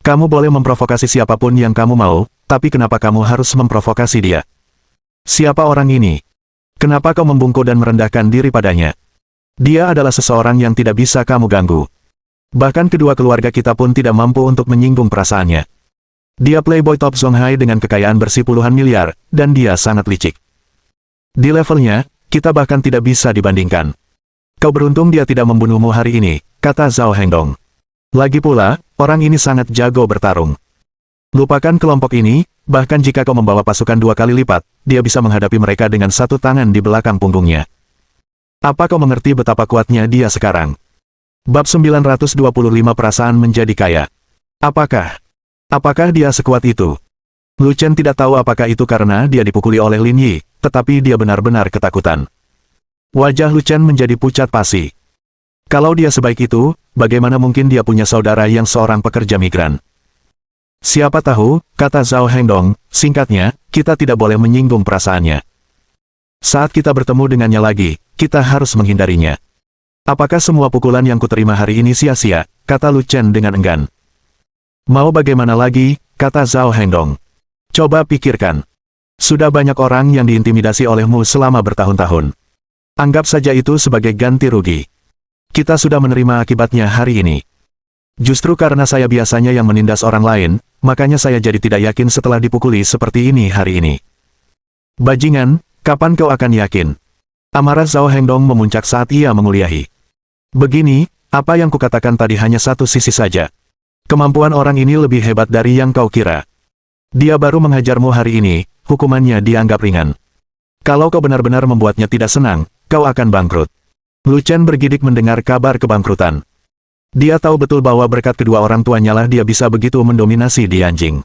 Kamu boleh memprovokasi siapapun yang kamu mau, tapi kenapa kamu harus memprovokasi dia? Siapa orang ini? Kenapa kau membungkuk dan merendahkan diri padanya? Dia adalah seseorang yang tidak bisa kamu ganggu. Bahkan kedua keluarga kita pun tidak mampu untuk menyinggung perasaannya. Dia playboy top Zonghai dengan kekayaan bersih puluhan miliar, dan dia sangat licik. Di levelnya, kita bahkan tidak bisa dibandingkan. Kau beruntung dia tidak membunuhmu hari ini, kata Zhao Hengdong. Lagi pula, orang ini sangat jago bertarung. Lupakan kelompok ini, bahkan jika kau membawa pasukan 2 kali lipat, dia bisa menghadapi mereka dengan satu tangan di belakang punggungnya. Apa kau mengerti betapa kuatnya dia sekarang? Bab 925 Perasaan Menjadi Kaya. Apakah dia sekuat itu? Lu Chen tidak tahu apakah itu karena dia dipukuli oleh Lin Yi, tetapi dia benar-benar ketakutan. Wajah Lu Chen menjadi pucat pasi. Kalau dia sebaik itu, bagaimana mungkin dia punya saudara yang seorang pekerja migran? Siapa tahu, kata Zhao Hengdong, singkatnya, kita tidak boleh menyinggung perasaannya. Saat kita bertemu dengannya lagi, kita harus menghindarinya. Apakah semua pukulan yang kuterima hari ini sia-sia, kata Lu Chen dengan enggan. Mau bagaimana lagi, kata Zhao Hengdong. Coba pikirkan. Sudah banyak orang yang diintimidasi olehmu selama bertahun-tahun. Anggap saja itu sebagai ganti rugi. Kita sudah menerima akibatnya hari ini. Justru karena saya biasanya yang menindas orang lain, makanya saya jadi tidak yakin setelah dipukuli seperti ini hari ini. Bajingan, kapan kau akan yakin? Amarah Zhao Hengdong memuncak saat ia menguliahi. Begini, apa yang kukatakan tadi hanya satu sisi saja. Kemampuan orang ini lebih hebat dari yang kau kira. Dia baru menghajarmu hari ini, hukumannya dianggap ringan. Kalau kau benar-benar membuatnya tidak senang, kau akan bangkrut. Lu Chen bergidik mendengar kabar kebangkrutan. Dia tahu betul bahwa berkat kedua orang tuanya lah dia bisa begitu mendominasi di Yanjing.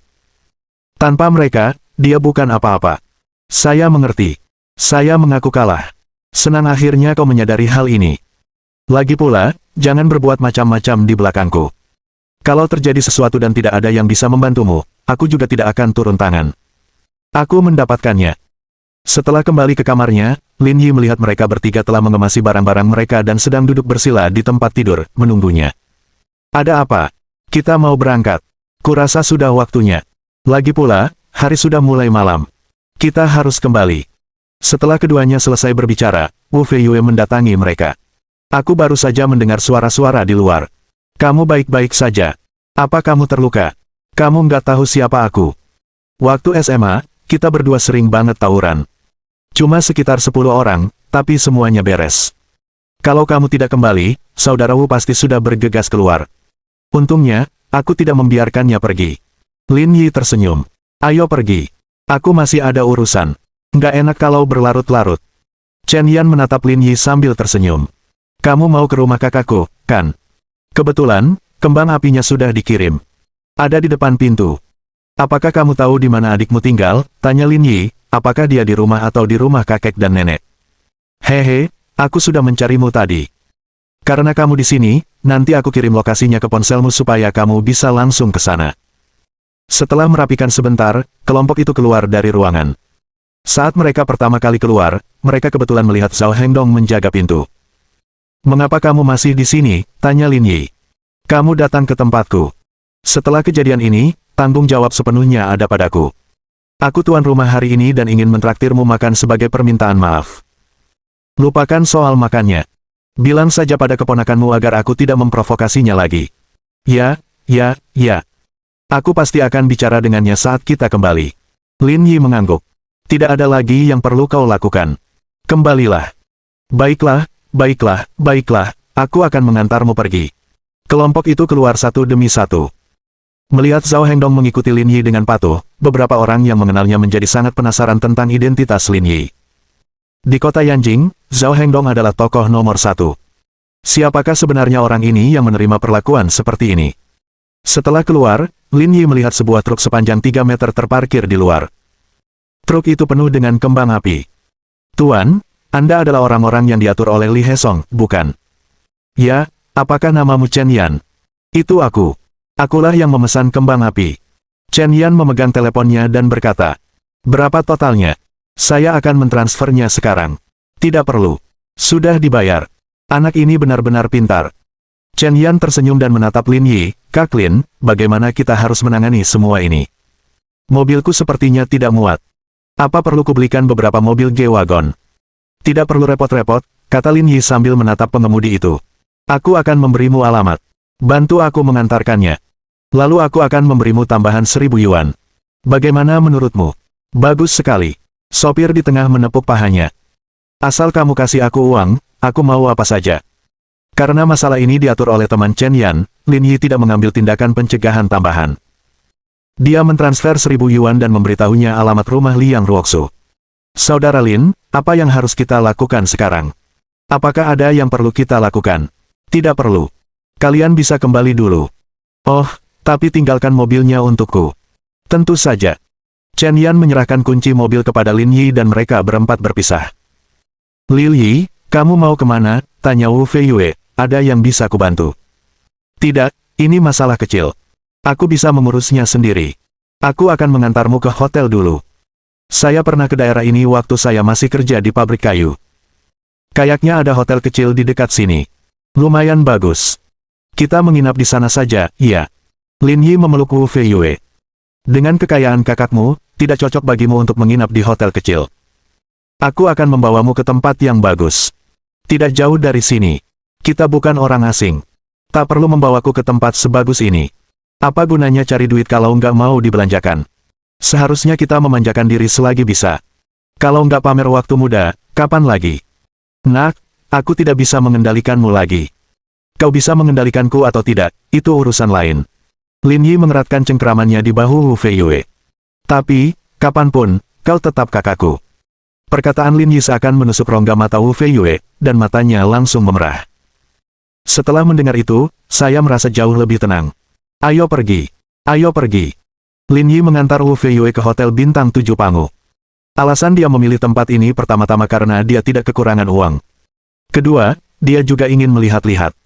Tanpa mereka, dia bukan apa-apa. Saya mengerti. Saya mengaku kalah. Senang akhirnya kau menyadari hal ini. Lagi pula, jangan berbuat macam-macam di belakangku. Kalau terjadi sesuatu dan tidak ada yang bisa membantumu, aku juga tidak akan turun tangan. Aku mendapatkannya. Setelah kembali ke kamarnya, Lin Yi melihat mereka bertiga telah mengemasi barang-barang mereka dan sedang duduk bersila di tempat tidur, menunggunya. Ada apa? Kita mau berangkat. Kurasa sudah waktunya. Lagi pula, hari sudah mulai malam. Kita harus kembali. Setelah keduanya selesai berbicara, Wu Feiyue mendatangi mereka. Aku baru saja mendengar suara-suara di luar. Kamu baik-baik saja. Apa kamu terluka? Kamu nggak tahu siapa aku. Waktu SMA, kita berdua sering banget tawuran. Cuma sekitar 10 orang, tapi semuanya beres. Kalau kamu tidak kembali, saudara Wu pasti sudah bergegas keluar. Untungnya, aku tidak membiarkannya pergi. Lin Yi tersenyum. Ayo pergi. Aku masih ada urusan. Nggak enak kalau berlarut-larut. Chen Yan menatap Lin Yi sambil tersenyum. Kamu mau ke rumah kakakku, kan? Kebetulan, kembang apinya sudah dikirim. Ada di depan pintu. Apakah kamu tahu di mana adikmu tinggal? Tanya Lin Yi, apakah dia di rumah atau di rumah kakek dan nenek? Hehe, aku sudah mencarimu tadi. Karena kamu di sini, nanti aku kirim lokasinya ke ponselmu supaya kamu bisa langsung ke sana. Setelah merapikan sebentar, kelompok itu keluar dari ruangan. Saat mereka pertama kali keluar, mereka kebetulan melihat Zhao Hengdong menjaga pintu. Mengapa kamu masih di sini? Tanya Lin Yi. Kamu datang ke tempatku. Setelah kejadian ini, tanggung jawab sepenuhnya ada padaku. Aku tuan rumah hari ini dan ingin mentraktirmu makan sebagai permintaan maaf. Lupakan soal makannya. Bilang saja pada keponakanmu agar aku tidak memprovokasinya lagi. Ya. Aku pasti akan bicara dengannya saat kita kembali. Lin Yi mengangguk. Tidak ada lagi yang perlu kau lakukan. Kembalilah. Baiklah, aku akan mengantarmu pergi. Kelompok itu keluar satu demi satu. Melihat Zhao Hengdong mengikuti Lin Yi dengan patuh, beberapa orang yang mengenalnya menjadi sangat penasaran tentang identitas Lin Yi. Di kota Yanjing, Zhao Hengdong adalah tokoh nomor 1. Siapakah sebenarnya orang ini yang menerima perlakuan seperti ini? Setelah keluar, Lin Yi melihat sebuah truk sepanjang 3 meter terparkir di luar. Truk itu penuh dengan kembang api. Tuan, Anda adalah orang-orang yang diatur oleh Li Hesong, bukan? Ya, apakah namamu Chen Yan? Itu aku. Akulah yang memesan kembang api. Chen Yan memegang teleponnya dan berkata. Berapa totalnya? Saya akan mentransfernya sekarang. Tidak perlu. Sudah dibayar. Anak ini benar-benar pintar. Chen Yan tersenyum dan menatap Lin Yi. Kak Lin, bagaimana kita harus menangani semua ini? Mobilku sepertinya tidak muat. Apa perlu kubelikan beberapa mobil G-Wagon? Tidak perlu repot-repot, kata Lin Yi sambil menatap pengemudi itu. Aku akan memberimu alamat. Bantu aku mengantarkannya. Lalu aku akan memberimu tambahan 1.000 yuan. Bagaimana menurutmu? Bagus sekali. Sopir di tengah menepuk pahanya. Asal kamu kasih aku uang, aku mau apa saja. Karena masalah ini diatur oleh teman Chen Yan, Lin Yi tidak mengambil tindakan pencegahan tambahan. Dia mentransfer 1.000 yuan dan memberitahunya alamat rumah Liang Ruoxu. Saudara Lin, apa yang harus kita lakukan sekarang? Apakah ada yang perlu kita lakukan? Tidak perlu. Kalian bisa kembali dulu. Oh, tapi tinggalkan mobilnya untukku. Tentu saja. Chen Yan menyerahkan kunci mobil kepada Lin Yi dan mereka berempat berpisah. Lil Yi, kamu mau kemana? Tanya Wu Feiyue. Ada yang bisa kubantu? Tidak, ini masalah kecil. Aku bisa mengurusnya sendiri. Aku akan mengantarmu ke hotel dulu. Saya pernah ke daerah ini waktu saya masih kerja di pabrik kayu. Kayaknya ada hotel kecil di dekat sini. Lumayan bagus. Kita menginap di sana saja, iya. Lin Yi memeluk Wu Feiyue. Dengan kekayaan kakakmu, tidak cocok bagimu untuk menginap di hotel kecil. Aku akan membawamu ke tempat yang bagus. Tidak jauh dari sini. Kita bukan orang asing. Tak perlu membawaku ke tempat sebagus ini. Apa gunanya cari duit kalau nggak mau dibelanjakan? Seharusnya kita memanjakan diri selagi bisa. Kalau nggak pamer waktu muda, kapan lagi? Nak, aku tidak bisa mengendalikanmu lagi. Kau bisa mengendalikanku atau tidak, itu urusan lain. Lin Yi mengeratkan cengkeramannya di bahu Wu Feiyue. Tapi, kapanpun, kau tetap kakakku. Perkataan Lin Yi seakan menusuk rongga mata Wu Feiyue, dan matanya langsung memerah. Setelah mendengar itu, saya merasa jauh lebih tenang. Ayo pergi. Ayo pergi. Lin Yi mengantar Wu Feiyue ke hotel bintang 7 Pangu. Alasan dia memilih tempat ini pertama-tama karena dia tidak kekurangan uang. Kedua, dia juga ingin melihat-lihat.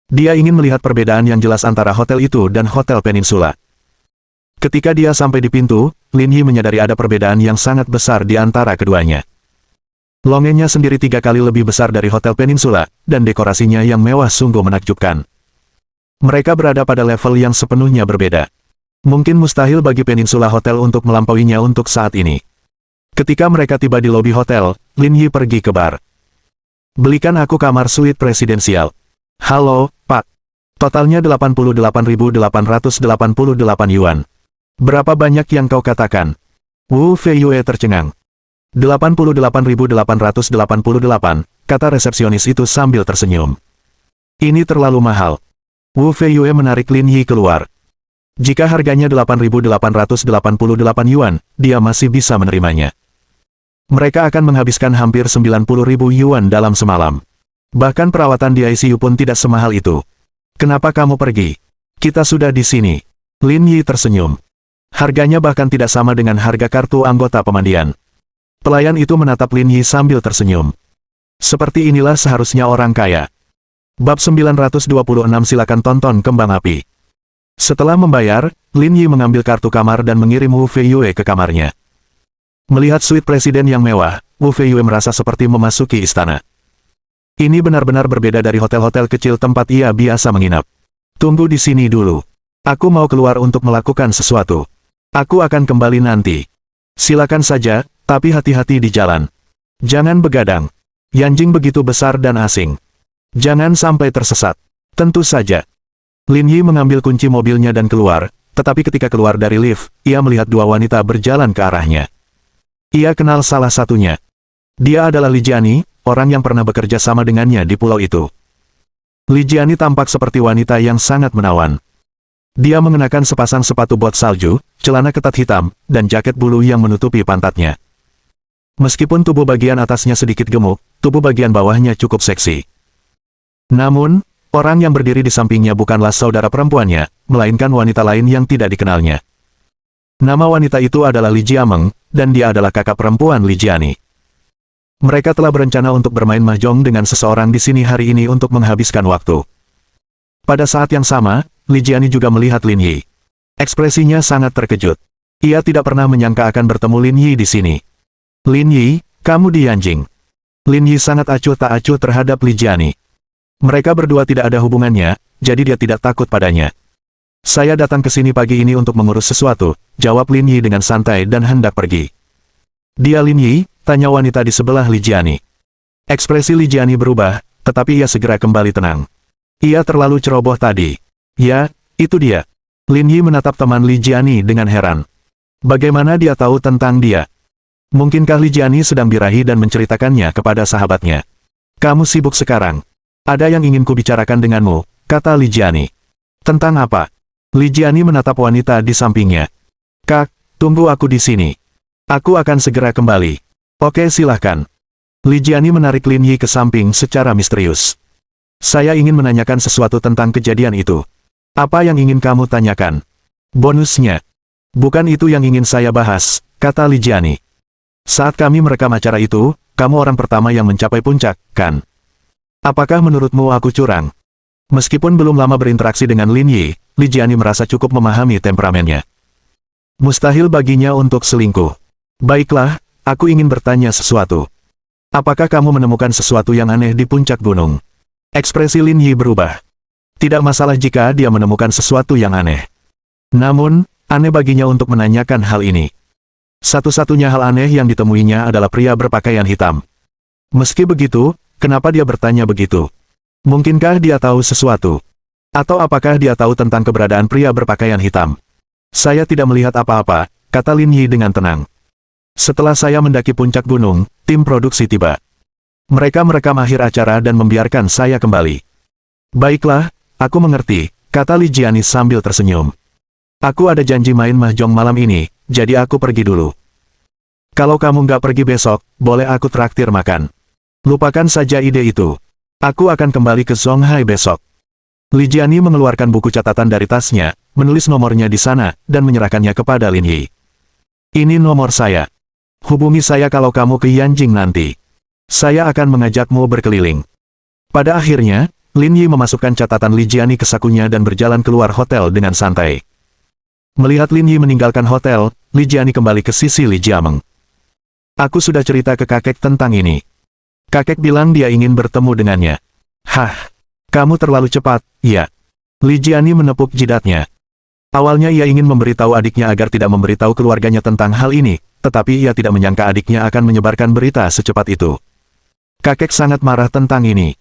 Dia ingin melihat perbedaan yang jelas antara hotel itu dan hotel Peninsula. Ketika dia sampai di pintu, Lin Yi menyadari ada perbedaan yang sangat besar di antara keduanya. Longenya sendiri 3 kali lebih besar dari Hotel Peninsula, dan dekorasinya yang mewah sungguh menakjubkan. Mereka berada pada level yang sepenuhnya berbeda. Mungkin mustahil bagi Peninsula Hotel untuk melampauinya untuk saat ini. Ketika mereka tiba di lobi hotel, Lin Yi pergi ke bar. Belikan aku kamar suite presidensial. Halo, Pak. Totalnya 88.888 yuan. Berapa banyak yang kau katakan? Wu Feiyue tercengang. 88.888, kata resepsionis itu sambil tersenyum. Ini terlalu mahal. Wu Feiyue menarik Lin Yi keluar. Jika harganya 8.888 yuan, dia masih bisa menerimanya. Mereka akan menghabiskan hampir 90.000 yuan dalam semalam. Bahkan perawatan di ICU pun tidak semahal itu. Kenapa kamu pergi? Kita sudah di sini. Lin Yi tersenyum. Harganya bahkan tidak sama dengan harga kartu anggota pemandian. Pelayan itu menatap Lin Yi sambil tersenyum. Seperti inilah seharusnya orang kaya. Bab 926 silakan tonton Kembang Api. Setelah membayar, Lin Yi mengambil kartu kamar dan mengirim Wu Feiyue ke kamarnya. Melihat suite presiden yang mewah, Wu Feiyue merasa seperti memasuki istana. Ini benar-benar berbeda dari hotel-hotel kecil tempat ia biasa menginap. Tunggu di sini dulu. Aku mau keluar untuk melakukan sesuatu. Aku akan kembali nanti. Silakan saja, tapi hati-hati di jalan. Jangan begadang. Yanjing begitu besar dan asing. Jangan sampai tersesat. Tentu saja. Lin Yi mengambil kunci mobilnya dan keluar, tetapi ketika keluar dari lift, ia melihat 2 wanita berjalan ke arahnya. Ia kenal salah satunya. Dia adalah Li Jiani, orang yang pernah bekerja sama dengannya di pulau itu. Li Jiani tampak seperti wanita yang sangat menawan. Dia mengenakan sepasang sepatu bot salju, celana ketat hitam, dan jaket bulu yang menutupi pantatnya. Meskipun tubuh bagian atasnya sedikit gemuk, tubuh bagian bawahnya cukup seksi. Namun, orang yang berdiri di sampingnya bukanlah saudara perempuannya, melainkan wanita lain yang tidak dikenalnya. Nama wanita itu adalah Li Jiameng, dan dia adalah kakak perempuan Li Jiani. Mereka telah berencana untuk bermain mahjong dengan seseorang di sini hari ini untuk menghabiskan waktu. Pada saat yang sama, Li Jiani juga melihat Lin Yi. Ekspresinya sangat terkejut. Ia tidak pernah menyangka akan bertemu Lin Yi di sini. Lin Yi, kamu di Yanjing. Lin Yi sangat acuh tak acuh terhadap Li Jiani. Mereka berdua tidak ada hubungannya, jadi dia tidak takut padanya. Saya datang ke sini pagi ini untuk mengurus sesuatu, jawab Lin Yi dengan santai dan hendak pergi. Dia Lin Yi, tanya wanita di sebelah Li Jiani. Ekspresi Li Jiani berubah, tetapi ia segera kembali tenang. Ia terlalu ceroboh tadi. Ya, itu dia. Lin Yi menatap teman Li Jiani dengan heran. Bagaimana dia tahu tentang dia? Mungkinkah Li Jiani sedang birahi dan menceritakannya kepada sahabatnya? Kamu sibuk sekarang. Ada yang ingin kubicarakan denganmu, kata Li Jiani. Tentang apa? Li Jiani menatap wanita di sampingnya. Kak, tunggu aku di sini. Aku akan segera kembali. Oke, silahkan. Li Jiani menarik Lin Yi ke samping secara misterius. Saya ingin menanyakan sesuatu tentang kejadian itu. Apa yang ingin kamu tanyakan? Bonusnya. Bukan itu yang ingin saya bahas, kata Li Jiani. Saat kami merekam acara itu, kamu orang pertama yang mencapai puncak, kan? Apakah menurutmu aku curang? Meskipun belum lama berinteraksi dengan Lin Yi, Li Jiani merasa cukup memahami temperamennya. Mustahil baginya untuk selingkuh. Baiklah, aku ingin bertanya sesuatu. Apakah kamu menemukan sesuatu yang aneh di puncak gunung? Ekspresi Lin Yi berubah. Tidak masalah jika dia menemukan sesuatu yang aneh. Namun, aneh baginya untuk menanyakan hal ini. Satu-satunya hal aneh yang ditemuinya adalah pria berpakaian hitam. Meski begitu, kenapa dia bertanya begitu? Mungkinkah dia tahu sesuatu? Atau apakah dia tahu tentang keberadaan pria berpakaian hitam? Saya tidak melihat apa-apa, kata Lin Yi dengan tenang. Setelah saya mendaki puncak gunung, tim produksi tiba. Mereka merekam akhir acara dan membiarkan saya kembali. Baiklah, aku mengerti, kata Li Jiani sambil tersenyum. Aku ada janji main mahjong malam ini, jadi aku pergi dulu. Kalau kamu nggak pergi besok, boleh aku traktir makan. Lupakan saja ide itu. Aku akan kembali ke Zonghai besok. Li Jiani mengeluarkan buku catatan dari tasnya, menulis nomornya di sana, dan menyerahkannya kepada Lin Yi. Ini nomor saya. Hubungi saya kalau kamu ke Yanjing nanti. Saya akan mengajakmu berkeliling. Pada akhirnya, Lin Yi memasukkan catatan Li Jiani ke sakunya dan berjalan keluar hotel dengan santai. Melihat Lin Yi meninggalkan hotel, Li Jiani kembali ke sisi Li Jiameng. Aku sudah cerita ke kakek tentang ini. Kakek bilang dia ingin bertemu dengannya. Hah, kamu terlalu cepat, ya. Li Jiani menepuk jidatnya. Awalnya ia ingin memberitahu adiknya agar tidak memberitahu keluarganya tentang hal ini, tetapi ia tidak menyangka adiknya akan menyebarkan berita secepat itu. Kakek sangat marah tentang ini.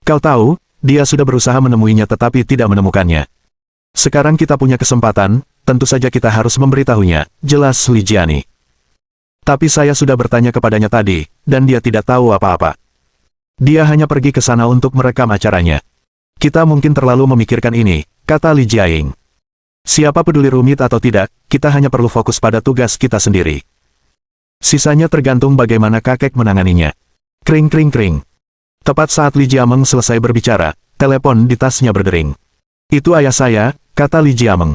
Kau tahu, dia sudah berusaha menemuinya tetapi tidak menemukannya. Sekarang kita punya kesempatan, tentu saja kita harus memberitahunya, jelas Li Jiani. Tapi saya sudah bertanya kepadanya tadi, dan dia tidak tahu apa-apa. Dia hanya pergi ke sana untuk merekam acaranya. Kita mungkin terlalu memikirkan ini, kata Li Jiaying. Siapa peduli rumit atau tidak, kita hanya perlu fokus pada tugas kita sendiri. Sisanya tergantung bagaimana kakek menanganinya. Kring kring kring. Tepat saat Li Jiameng selesai berbicara, telepon di tasnya berdering. Itu ayah saya, kata Li Jiameng.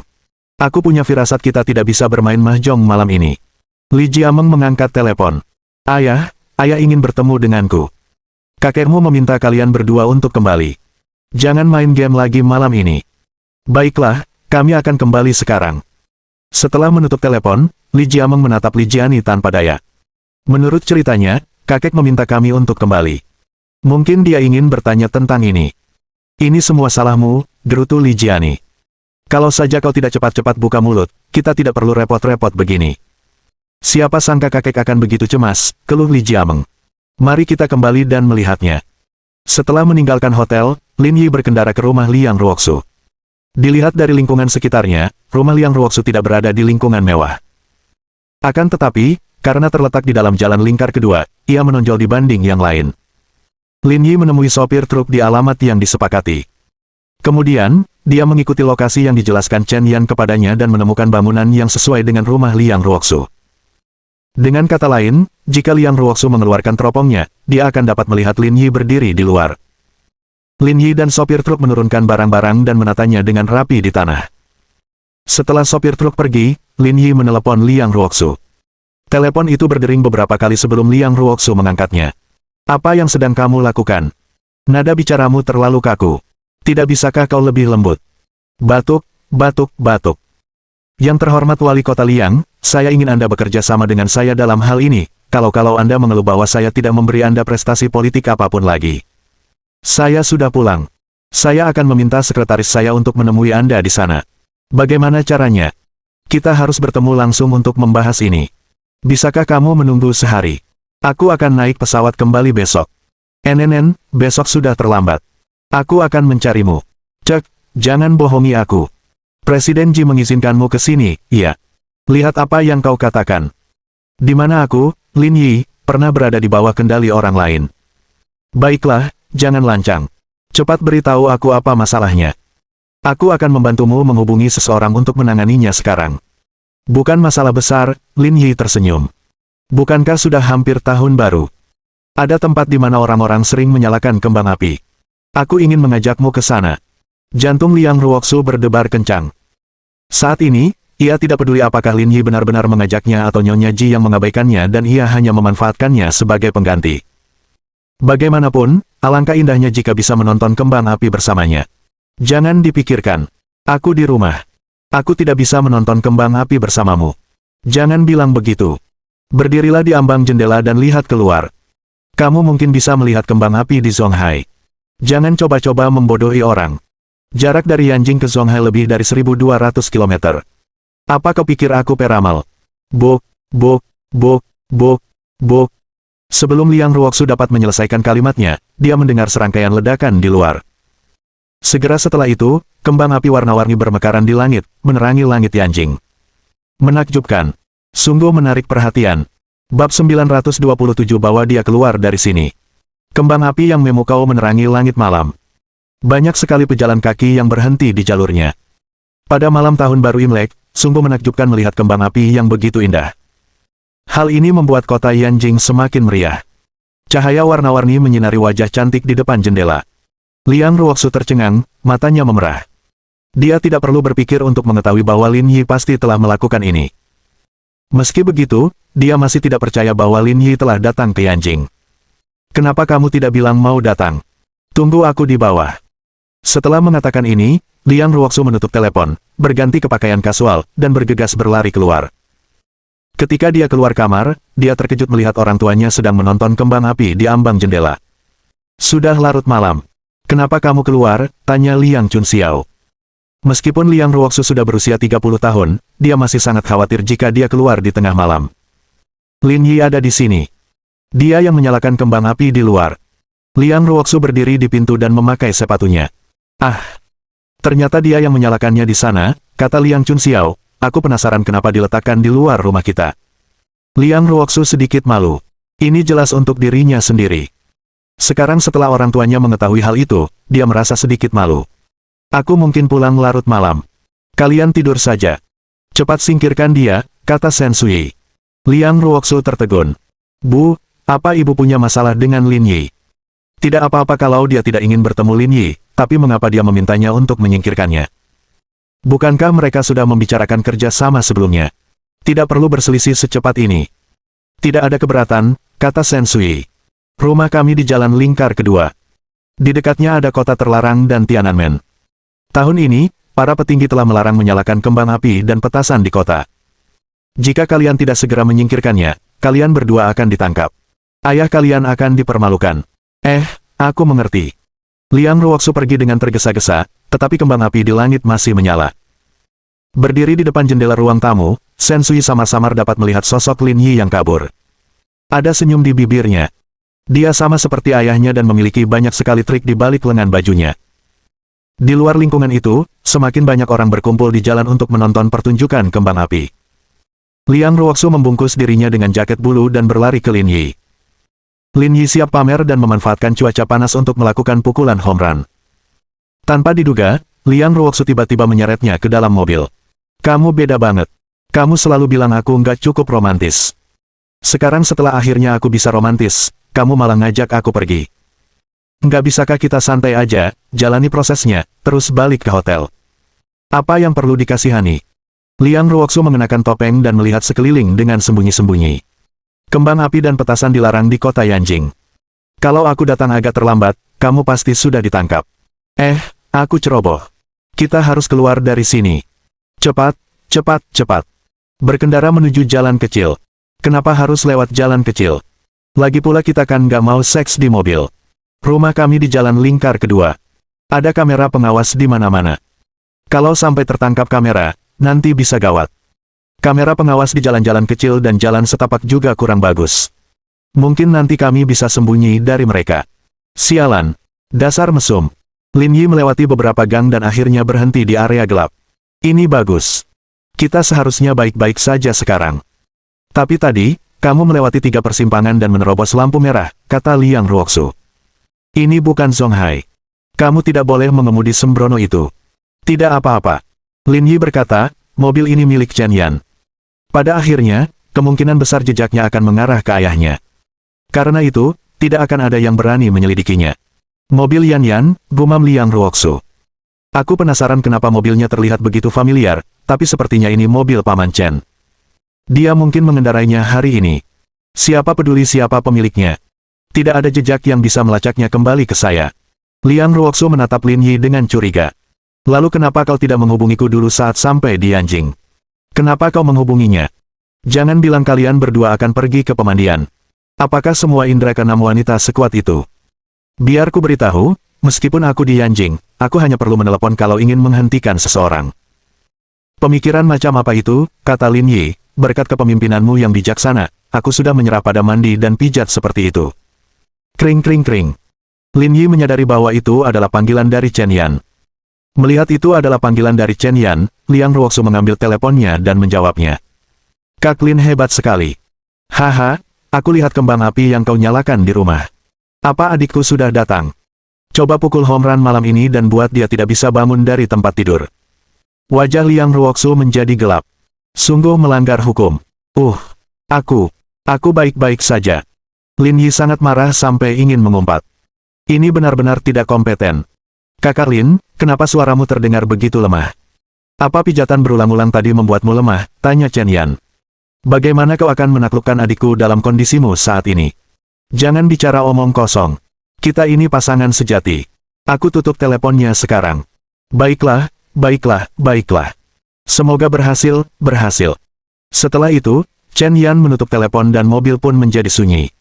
Aku punya firasat kita tidak bisa bermain mahjong malam ini. Li Jiameng mengangkat telepon. Ayah ingin bertemu denganku. Kakekmu meminta kalian berdua untuk kembali. Jangan main game lagi malam ini. Baiklah, kami akan kembali sekarang. Setelah menutup telepon, Li Jiameng menatap Li Jiani tanpa daya. Menurut ceritanya, kakek meminta kami untuk kembali. Mungkin dia ingin bertanya tentang ini. Ini semua salahmu, gerutu Li Jiani. Kalau saja kau tidak cepat-cepat buka mulut, kita tidak perlu repot-repot begini. Siapa sangka kakek akan begitu cemas, keluh Li Jiameng. Mari kita kembali dan melihatnya. Setelah meninggalkan hotel, Lin Yi berkendara ke rumah Liang Ruoxu. Dilihat dari lingkungan sekitarnya, rumah Liang Ruoxu tidak berada di lingkungan mewah. Akan tetapi, karena terletak di dalam jalan lingkar kedua, ia menonjol dibanding yang lain. Lin Yi menemui sopir truk di alamat yang disepakati. Kemudian, dia mengikuti lokasi yang dijelaskan Chen Yan kepadanya dan menemukan bangunan yang sesuai dengan rumah Liang Ruoxu. Dengan kata lain, jika Liang Ruoxu mengeluarkan teropongnya, dia akan dapat melihat Lin Yi berdiri di luar. Lin Yi dan sopir truk menurunkan barang-barang dan menatanya dengan rapi di tanah. Setelah sopir truk pergi, Lin Yi menelepon Liang Ruoxu. Telepon itu berdering beberapa kali sebelum Liang Ruoxu mengangkatnya. Apa yang sedang kamu lakukan? Nada bicaramu terlalu kaku. Tidak bisakah kau lebih lembut? Batuk, batuk, batuk. Yang terhormat wali kota Liang, saya ingin Anda bekerja sama dengan saya dalam hal ini, kalau Anda mengeluh bahwa saya tidak memberi Anda prestasi politik apapun lagi. Saya sudah pulang. Saya akan meminta sekretaris saya untuk menemui Anda di sana. Bagaimana caranya? Kita harus bertemu langsung untuk membahas ini. Bisakah kamu menunggu sehari? Aku akan naik pesawat kembali besok. Besok sudah terlambat. Aku akan mencarimu. Cek, jangan bohongi aku. Presiden Ji mengizinkanmu ke sini, iya. Lihat apa yang kau katakan. Di mana aku, Lin Yi, pernah berada di bawah kendali orang lain. Baiklah, jangan lancang. Cepat beritahu aku apa masalahnya. Aku akan membantumu menghubungi seseorang untuk menanganinya sekarang. Bukan masalah besar, Lin Yi tersenyum. Bukankah sudah hampir tahun baru? Ada tempat di mana orang-orang sering menyalakan kembang api. Aku ingin mengajakmu ke sana. Jantung Liang Ruoxu berdebar kencang. Saat ini, ia tidak peduli apakah Lin Yi benar-benar mengajaknya atau Nyonya Ji yang mengabaikannya dan ia hanya memanfaatkannya sebagai pengganti. Bagaimanapun, alangkah indahnya jika bisa menonton kembang api bersamanya. Jangan dipikirkan. Aku di rumah. Aku tidak bisa menonton kembang api bersamamu. Jangan bilang begitu. Berdirilah di ambang jendela dan lihat keluar. Kamu mungkin bisa melihat kembang api di Zonghai. Jangan coba-coba membodohi orang. Jarak dari Yanjing ke Zonghai lebih dari 1.200 km. Apa kau pikir aku peramal? Bok, bok, bok, bok, bok. Sebelum Liang Ruoxu dapat menyelesaikan kalimatnya, dia mendengar serangkaian ledakan di luar. Segera setelah itu, kembang api warna-warni bermekaran di langit, menerangi langit Yanjing. Menakjubkan. Sungguh menarik perhatian. Bab 927 bawa dia keluar dari sini. Kembang api yang memukau menerangi langit malam. Banyak sekali pejalan kaki yang berhenti di jalurnya. Pada malam tahun baru Imlek, sungguh menakjubkan melihat kembang api yang begitu indah. Hal ini membuat kota Yanjing semakin meriah. Cahaya warna-warni menyinari wajah cantik di depan jendela. Liang Ruoxu tercengang, matanya memerah. Dia tidak perlu berpikir untuk mengetahui bahwa Lin Yi pasti telah melakukan ini. Meski begitu, dia masih tidak percaya bahwa Lin Yi telah datang ke Yanjing. Kenapa kamu tidak bilang mau datang? Tunggu aku di bawah. Setelah mengatakan ini, Liang Ruoxu menutup telepon, berganti ke pakaian kasual, dan bergegas berlari keluar. Ketika dia keluar kamar, dia terkejut melihat orang tuanya sedang menonton kembang api di ambang jendela. Sudah larut malam. Kenapa kamu keluar? Tanya Liang Chunxiao. Meskipun Liang Ruoxu sudah berusia 30 tahun, dia masih sangat khawatir jika dia keluar di tengah malam. Lin Yi ada di sini. Dia yang menyalakan kembang api di luar. Liang Ruoxu berdiri di pintu dan memakai sepatunya. Ah! Ternyata dia yang menyalakannya di sana, kata Liang Chunxiao. Aku penasaran kenapa diletakkan di luar rumah kita. Liang Ruoxu sedikit malu. Ini jelas untuk dirinya sendiri. Sekarang setelah orang tuanya mengetahui hal itu, dia merasa sedikit malu. Aku mungkin pulang larut malam. Kalian tidur saja. Cepat singkirkan dia, kata Shen Sui. Liang Ruoxu tertegun. Bu, apa ibu punya masalah dengan Lin Yi? Tidak apa-apa kalau dia tidak ingin bertemu Lin Yi, tapi mengapa dia memintanya untuk menyingkirkannya? Bukankah mereka sudah membicarakan kerja sama sebelumnya? Tidak perlu berselisih secepat ini. Tidak ada keberatan, kata Shen Sui. Rumah kami di Jalan Lingkar Kedua. Di dekatnya ada kota terlarang dan Tiananmen. Tahun ini, para petinggi telah melarang menyalakan kembang api dan petasan di kota. Jika kalian tidak segera menyingkirkannya, kalian berdua akan ditangkap. Ayah kalian akan dipermalukan. Aku mengerti. Liang Ruoxu pergi dengan tergesa-gesa, tetapi kembang api di langit masih menyala. Berdiri di depan jendela ruang tamu, Shen Sui samar-samar dapat melihat sosok Lin Yi yang kabur. Ada senyum di bibirnya. Dia sama seperti ayahnya dan memiliki banyak sekali trik di balik lengan bajunya. Di luar lingkungan itu, semakin banyak orang berkumpul di jalan untuk menonton pertunjukan kembang api. Liang Ruoxu membungkus dirinya dengan jaket bulu dan berlari ke Lin Yi. Lin Yi siap pamer dan memanfaatkan cuaca panas untuk melakukan pukulan home run. Tanpa diduga, Liang Ruoxu tiba-tiba menyeretnya ke dalam mobil. Kamu beda banget. Kamu selalu bilang aku nggak cukup romantis. Sekarang setelah akhirnya aku bisa romantis, kamu malah ngajak aku pergi. Nggak bisakah kita santai aja, jalani prosesnya, terus balik ke hotel? Apa yang perlu dikasihani? Liang Ruoxu mengenakan topeng dan melihat sekeliling dengan sembunyi-sembunyi. Kembang api dan petasan dilarang di kota Yanjing. Kalau aku datang agak terlambat, kamu pasti sudah ditangkap. Aku ceroboh. Kita harus keluar dari sini. Cepat, cepat, cepat. Berkendara menuju jalan kecil. Kenapa harus lewat jalan kecil? Lagi pula kita kan gak mau seks di mobil. Rumah kami di jalan lingkar kedua. Ada kamera pengawas di mana-mana. Kalau sampai tertangkap kamera, nanti bisa gawat. Kamera pengawas di jalan-jalan kecil dan jalan setapak juga kurang bagus. Mungkin nanti kami bisa sembunyi dari mereka. Sialan. Dasar mesum. Lin Yi melewati beberapa gang dan akhirnya berhenti di area gelap. Ini bagus. Kita seharusnya baik-baik saja sekarang. Tapi tadi, kamu melewati 3 persimpangan dan menerobos lampu merah, kata Liang Ruoxu. Ini bukan Zonghai. Kamu tidak boleh mengemudi sembrono itu. Tidak apa-apa. Lin Yi berkata, mobil ini milik Chen Yan. Pada akhirnya, kemungkinan besar jejaknya akan mengarah ke ayahnya. Karena itu, tidak akan ada yang berani menyelidikinya. Mobil Yan Yan, gumam Liang Ruoxu. Aku penasaran kenapa mobilnya terlihat begitu familiar, tapi sepertinya ini mobil Paman Chen. Dia mungkin mengendarainya hari ini. Siapa peduli siapa pemiliknya. Tidak ada jejak yang bisa melacaknya kembali ke saya. Liang Ruoxu menatap Lin Yi dengan curiga. Lalu kenapa kau tidak menghubungiku dulu saat sampai di Yanjing? Kenapa kau menghubunginya? Jangan bilang kalian berdua akan pergi ke pemandian. Apakah semua indera keenam wanita sekuat itu? Biar ku beritahu, meskipun aku di Yanjing, aku hanya perlu menelepon kalau ingin menghentikan seseorang. Pemikiran macam apa itu, kata Lin Yi, berkat kepemimpinanmu yang bijaksana, aku sudah menyerah pada mandi dan pijat seperti itu. Kring kring kring. Lin Yi menyadari bahwa itu adalah panggilan dari Chen Yan. Melihat itu adalah panggilan dari Chen Yan, Liang Ruoxu mengambil teleponnya dan menjawabnya. Kak Lin hebat sekali. Haha, aku lihat kembang api yang kau nyalakan di rumah. Apa adikku sudah datang? Coba pukul home run malam ini dan buat dia tidak bisa bangun dari tempat tidur. Wajah Liang Ruoxu menjadi gelap. Sungguh melanggar hukum. Aku baik-baik saja. Lin Yi sangat marah sampai ingin mengumpat. Ini benar-benar tidak kompeten. Kakak Lin, kenapa suaramu terdengar begitu lemah? Apa pijatan berulang-ulang tadi membuatmu lemah? Tanya Chen Yan. Bagaimana kau akan menaklukkan adikku dalam kondisimu saat ini? Jangan bicara omong kosong. Kita ini pasangan sejati. Aku tutup teleponnya sekarang. Baiklah, baiklah, baiklah. Semoga berhasil, berhasil. Setelah itu, Chen Yan menutup telepon dan mobil pun menjadi sunyi.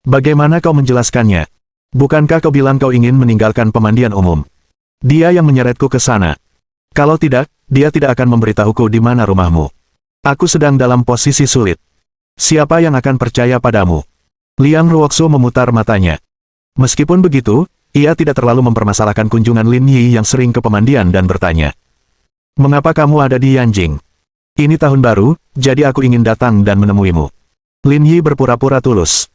Bagaimana kau menjelaskannya? Bukankah kau bilang kau ingin meninggalkan pemandian umum? Dia yang menyeretku ke sana. Kalau tidak, dia tidak akan memberitahuku di mana rumahmu. Aku sedang dalam posisi sulit. Siapa yang akan percaya padamu? Liang Ruoxu memutar matanya. Meskipun begitu, ia tidak terlalu mempermasalahkan kunjungan Lin Yi yang sering ke pemandian dan bertanya. Mengapa kamu ada di Yanjing? Ini tahun baru, jadi aku ingin datang dan menemuimu. Lin Yi berpura-pura tulus.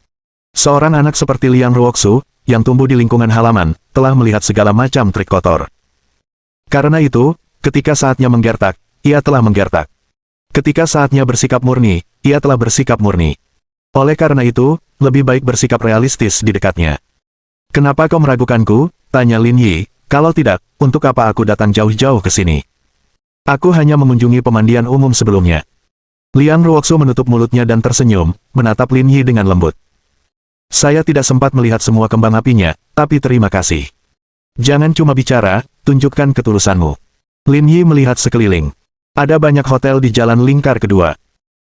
Seorang anak seperti Liang Ruoxu, yang tumbuh di lingkungan halaman, telah melihat segala macam trik kotor. Karena itu, ketika saatnya menggertak, ia telah menggertak. Ketika saatnya bersikap murni, ia telah bersikap murni. Oleh karena itu, lebih baik bersikap realistis di dekatnya. Kenapa kau meragukanku? Tanya Lin Yi. Kalau tidak, untuk apa aku datang jauh-jauh ke sini? Aku hanya mengunjungi pemandian umum sebelumnya. Liang Ruoxu menutup mulutnya dan tersenyum, menatap Lin Yi dengan lembut. Saya tidak sempat melihat semua kembang apinya, tapi terima kasih. Jangan cuma bicara, tunjukkan ketulusanmu. Lin Yi melihat sekeliling. Ada banyak hotel di jalan lingkar kedua.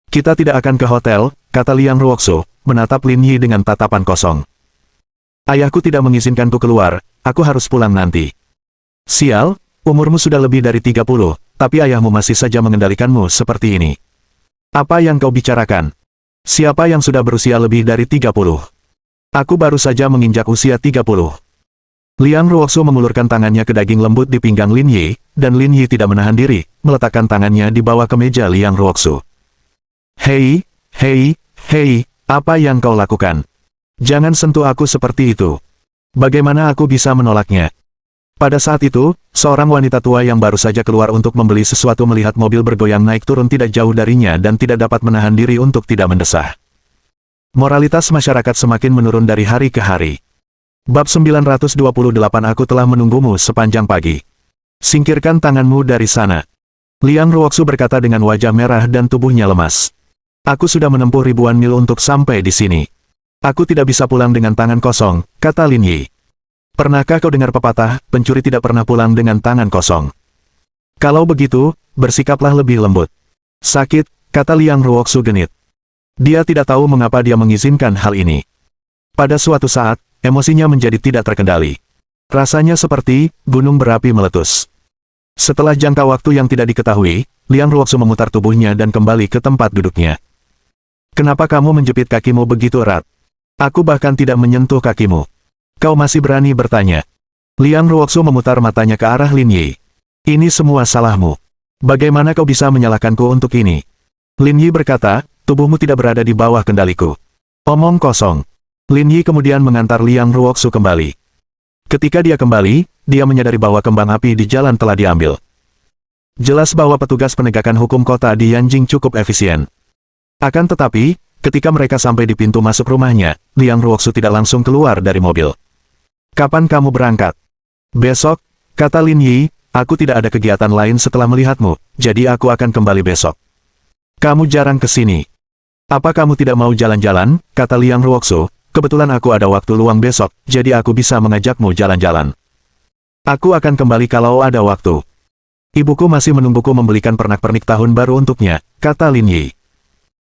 Kita tidak akan ke hotel, kata Liang Ruoxu, menatap Lin Yi dengan tatapan kosong. Ayahku tidak mengizinkanku keluar, aku harus pulang nanti. Sial, umurmu sudah lebih dari 30, tapi ayahmu masih saja mengendalikanmu seperti ini. Apa yang kau bicarakan? Siapa yang sudah berusia lebih dari 30? Aku baru saja menginjak usia 30. Liang Ruoxu mengulurkan tangannya ke daging lembut di pinggang Lin Yi, dan Lin Yi tidak menahan diri, meletakkan tangannya di bawah kemeja Liang Ruoxu. Hei, apa yang kau lakukan? Jangan sentuh aku seperti itu. Bagaimana aku bisa menolaknya? Pada saat itu, seorang wanita tua yang baru saja keluar untuk membeli sesuatu melihat mobil bergoyang naik turun tidak jauh darinya dan tidak dapat menahan diri untuk tidak mendesah. Moralitas masyarakat semakin menurun dari hari ke hari. Bab 928 Aku telah menunggumu sepanjang pagi. Singkirkan tanganmu dari sana. Liang Ruoxu berkata dengan wajah merah dan tubuhnya lemas. Aku sudah menempuh ribuan mil untuk sampai di sini. Aku tidak bisa pulang dengan tangan kosong, kata Lin Yi. Pernahkah kau dengar pepatah, pencuri tidak pernah pulang dengan tangan kosong? Kalau begitu, bersikaplah lebih lembut. Sakit, kata Liang Ruoxu genit. Dia tidak tahu mengapa dia mengizinkan hal ini. Pada suatu saat, emosinya menjadi tidak terkendali. Rasanya seperti gunung berapi meletus. Setelah jangka waktu yang tidak diketahui, Liang Ruoxu memutar tubuhnya dan kembali ke tempat duduknya. Kenapa kamu menjepit kakimu begitu erat? Aku bahkan tidak menyentuh kakimu. Kau masih berani bertanya. Liang Ruoxu memutar matanya ke arah Lin Yi. Ini semua salahmu. Bagaimana kau bisa menyalahkanku untuk ini? Lin Yi berkata, tubuhmu tidak berada di bawah kendaliku. Omong kosong. Lin Yi kemudian mengantar Liang Ruoxu kembali. Ketika dia kembali, dia menyadari bahwa kembang api di jalan telah diambil. Jelas bahwa petugas penegakan hukum kota di Yanjing cukup efisien. Akan tetapi, ketika mereka sampai di pintu masuk rumahnya, Liang Ruoxu tidak langsung keluar dari mobil. Kapan kamu berangkat? Besok, kata Lin Yi, aku tidak ada kegiatan lain setelah melihatmu, jadi aku akan kembali besok. Kamu jarang ke sini. Apa kamu tidak mau jalan-jalan, kata Liang Ruoxu, kebetulan aku ada waktu luang besok, jadi aku bisa mengajakmu jalan-jalan. Aku akan kembali kalau ada waktu. Ibuku masih menungguku membelikan pernak-pernik tahun baru untuknya, kata Lin Yi.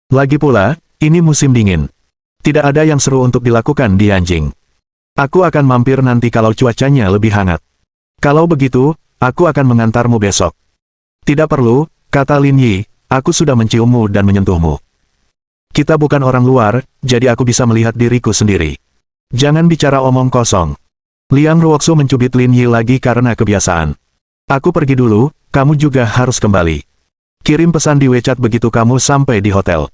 Lagi pula, ini musim dingin. Tidak ada yang seru untuk dilakukan di Yanjing. Aku akan mampir nanti kalau cuacanya lebih hangat. Kalau begitu, aku akan mengantarmu besok. Tidak perlu, kata Lin Yi, aku sudah menciummu dan menyentuhmu. Kita bukan orang luar, jadi aku bisa melihat diriku sendiri. Jangan bicara omong kosong. Liang Ruoxu mencubit Lin Yi lagi karena kebiasaan. Aku pergi dulu, kamu juga harus kembali. Kirim pesan di WeChat begitu kamu sampai di hotel.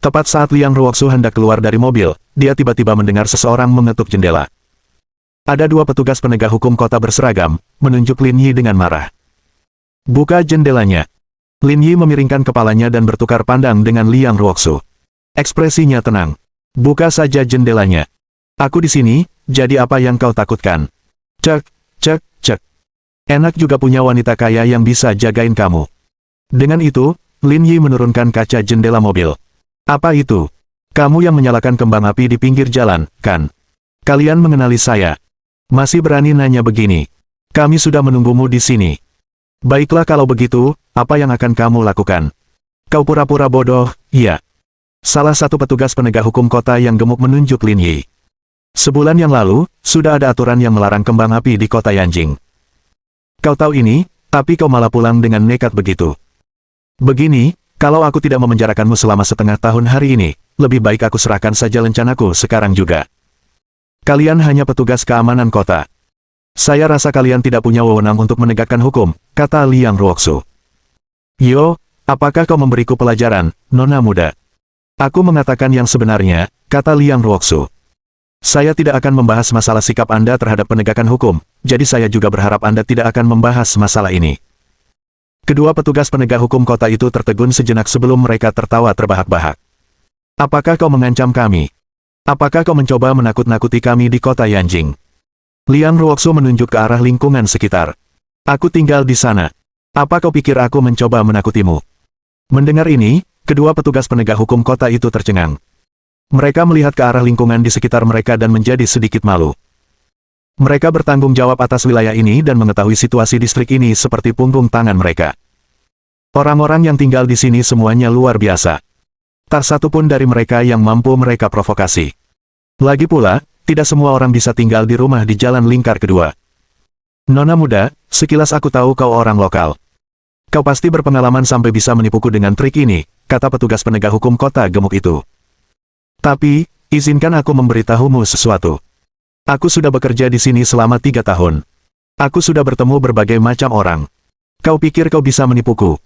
Tepat saat Liang Ruoxu hendak keluar dari mobil, dia tiba-tiba mendengar seseorang mengetuk jendela. Ada dua petugas penegak hukum kota berseragam, menunjuk Lin Yi dengan marah. Buka jendelanya. Lin Yi memiringkan kepalanya dan bertukar pandang dengan Liang Ruoxu. Ekspresinya tenang. Buka saja jendelanya. Aku di sini, jadi apa yang kau takutkan? Cek, cek, cek. Enak juga punya wanita kaya yang bisa jagain kamu. Dengan itu, Lin Yi menurunkan kaca jendela mobil. Apa itu? Kamu yang menyalakan kembang api di pinggir jalan, kan? Kalian mengenali saya. Masih berani nanya begini. Kami sudah menunggumu di sini. Baiklah kalau begitu, apa yang akan kamu lakukan? Kau pura-pura bodoh, iya. Salah satu petugas penegak hukum kota yang gemuk menunjuk Lin Yi. Sebulan yang lalu, sudah ada aturan yang melarang kembang api di kota Yanjing. Kau tahu ini, tapi kau malah pulang dengan nekat begitu. Begini, kalau aku tidak memenjarakanmu selama setengah tahun hari ini, lebih baik aku serahkan saja lencanaku sekarang juga. Kalian hanya petugas keamanan kota. Saya rasa kalian tidak punya wewenang untuk menegakkan hukum, kata Liang Ruoxu. Yo, apakah kau memberiku pelajaran, nona muda? Aku mengatakan yang sebenarnya, kata Liang Ruoxu. Saya tidak akan membahas masalah sikap Anda terhadap penegakan hukum, jadi saya juga berharap Anda tidak akan membahas masalah ini. Kedua petugas penegak hukum kota itu tertegun sejenak sebelum mereka tertawa terbahak-bahak. Apakah kau mengancam kami? Apakah kau mencoba menakut-nakuti kami di kota Yanjing? Liang Ruoxu menunjuk ke arah lingkungan sekitar. Aku tinggal di sana. Apa kau pikir aku mencoba menakutimu? Mendengar ini, kedua petugas penegak hukum kota itu tercengang. Mereka melihat ke arah lingkungan di sekitar mereka dan menjadi sedikit malu. Mereka bertanggung jawab atas wilayah ini dan mengetahui situasi distrik ini seperti punggung tangan mereka. Orang-orang yang tinggal di sini semuanya luar biasa. Tak satu pun dari mereka yang mampu mereka provokasi. Lagi pula, tidak semua orang bisa tinggal di rumah di jalan lingkar kedua. Nona muda, sekilas aku tahu kau orang lokal. Kau pasti berpengalaman sampai bisa menipuku dengan trik ini, kata petugas penegak hukum kota gemuk itu. Tapi, izinkan aku memberitahumu sesuatu. Aku sudah bekerja di sini selama 3 tahun. Aku sudah bertemu berbagai macam orang. Kau pikir kau bisa menipuku?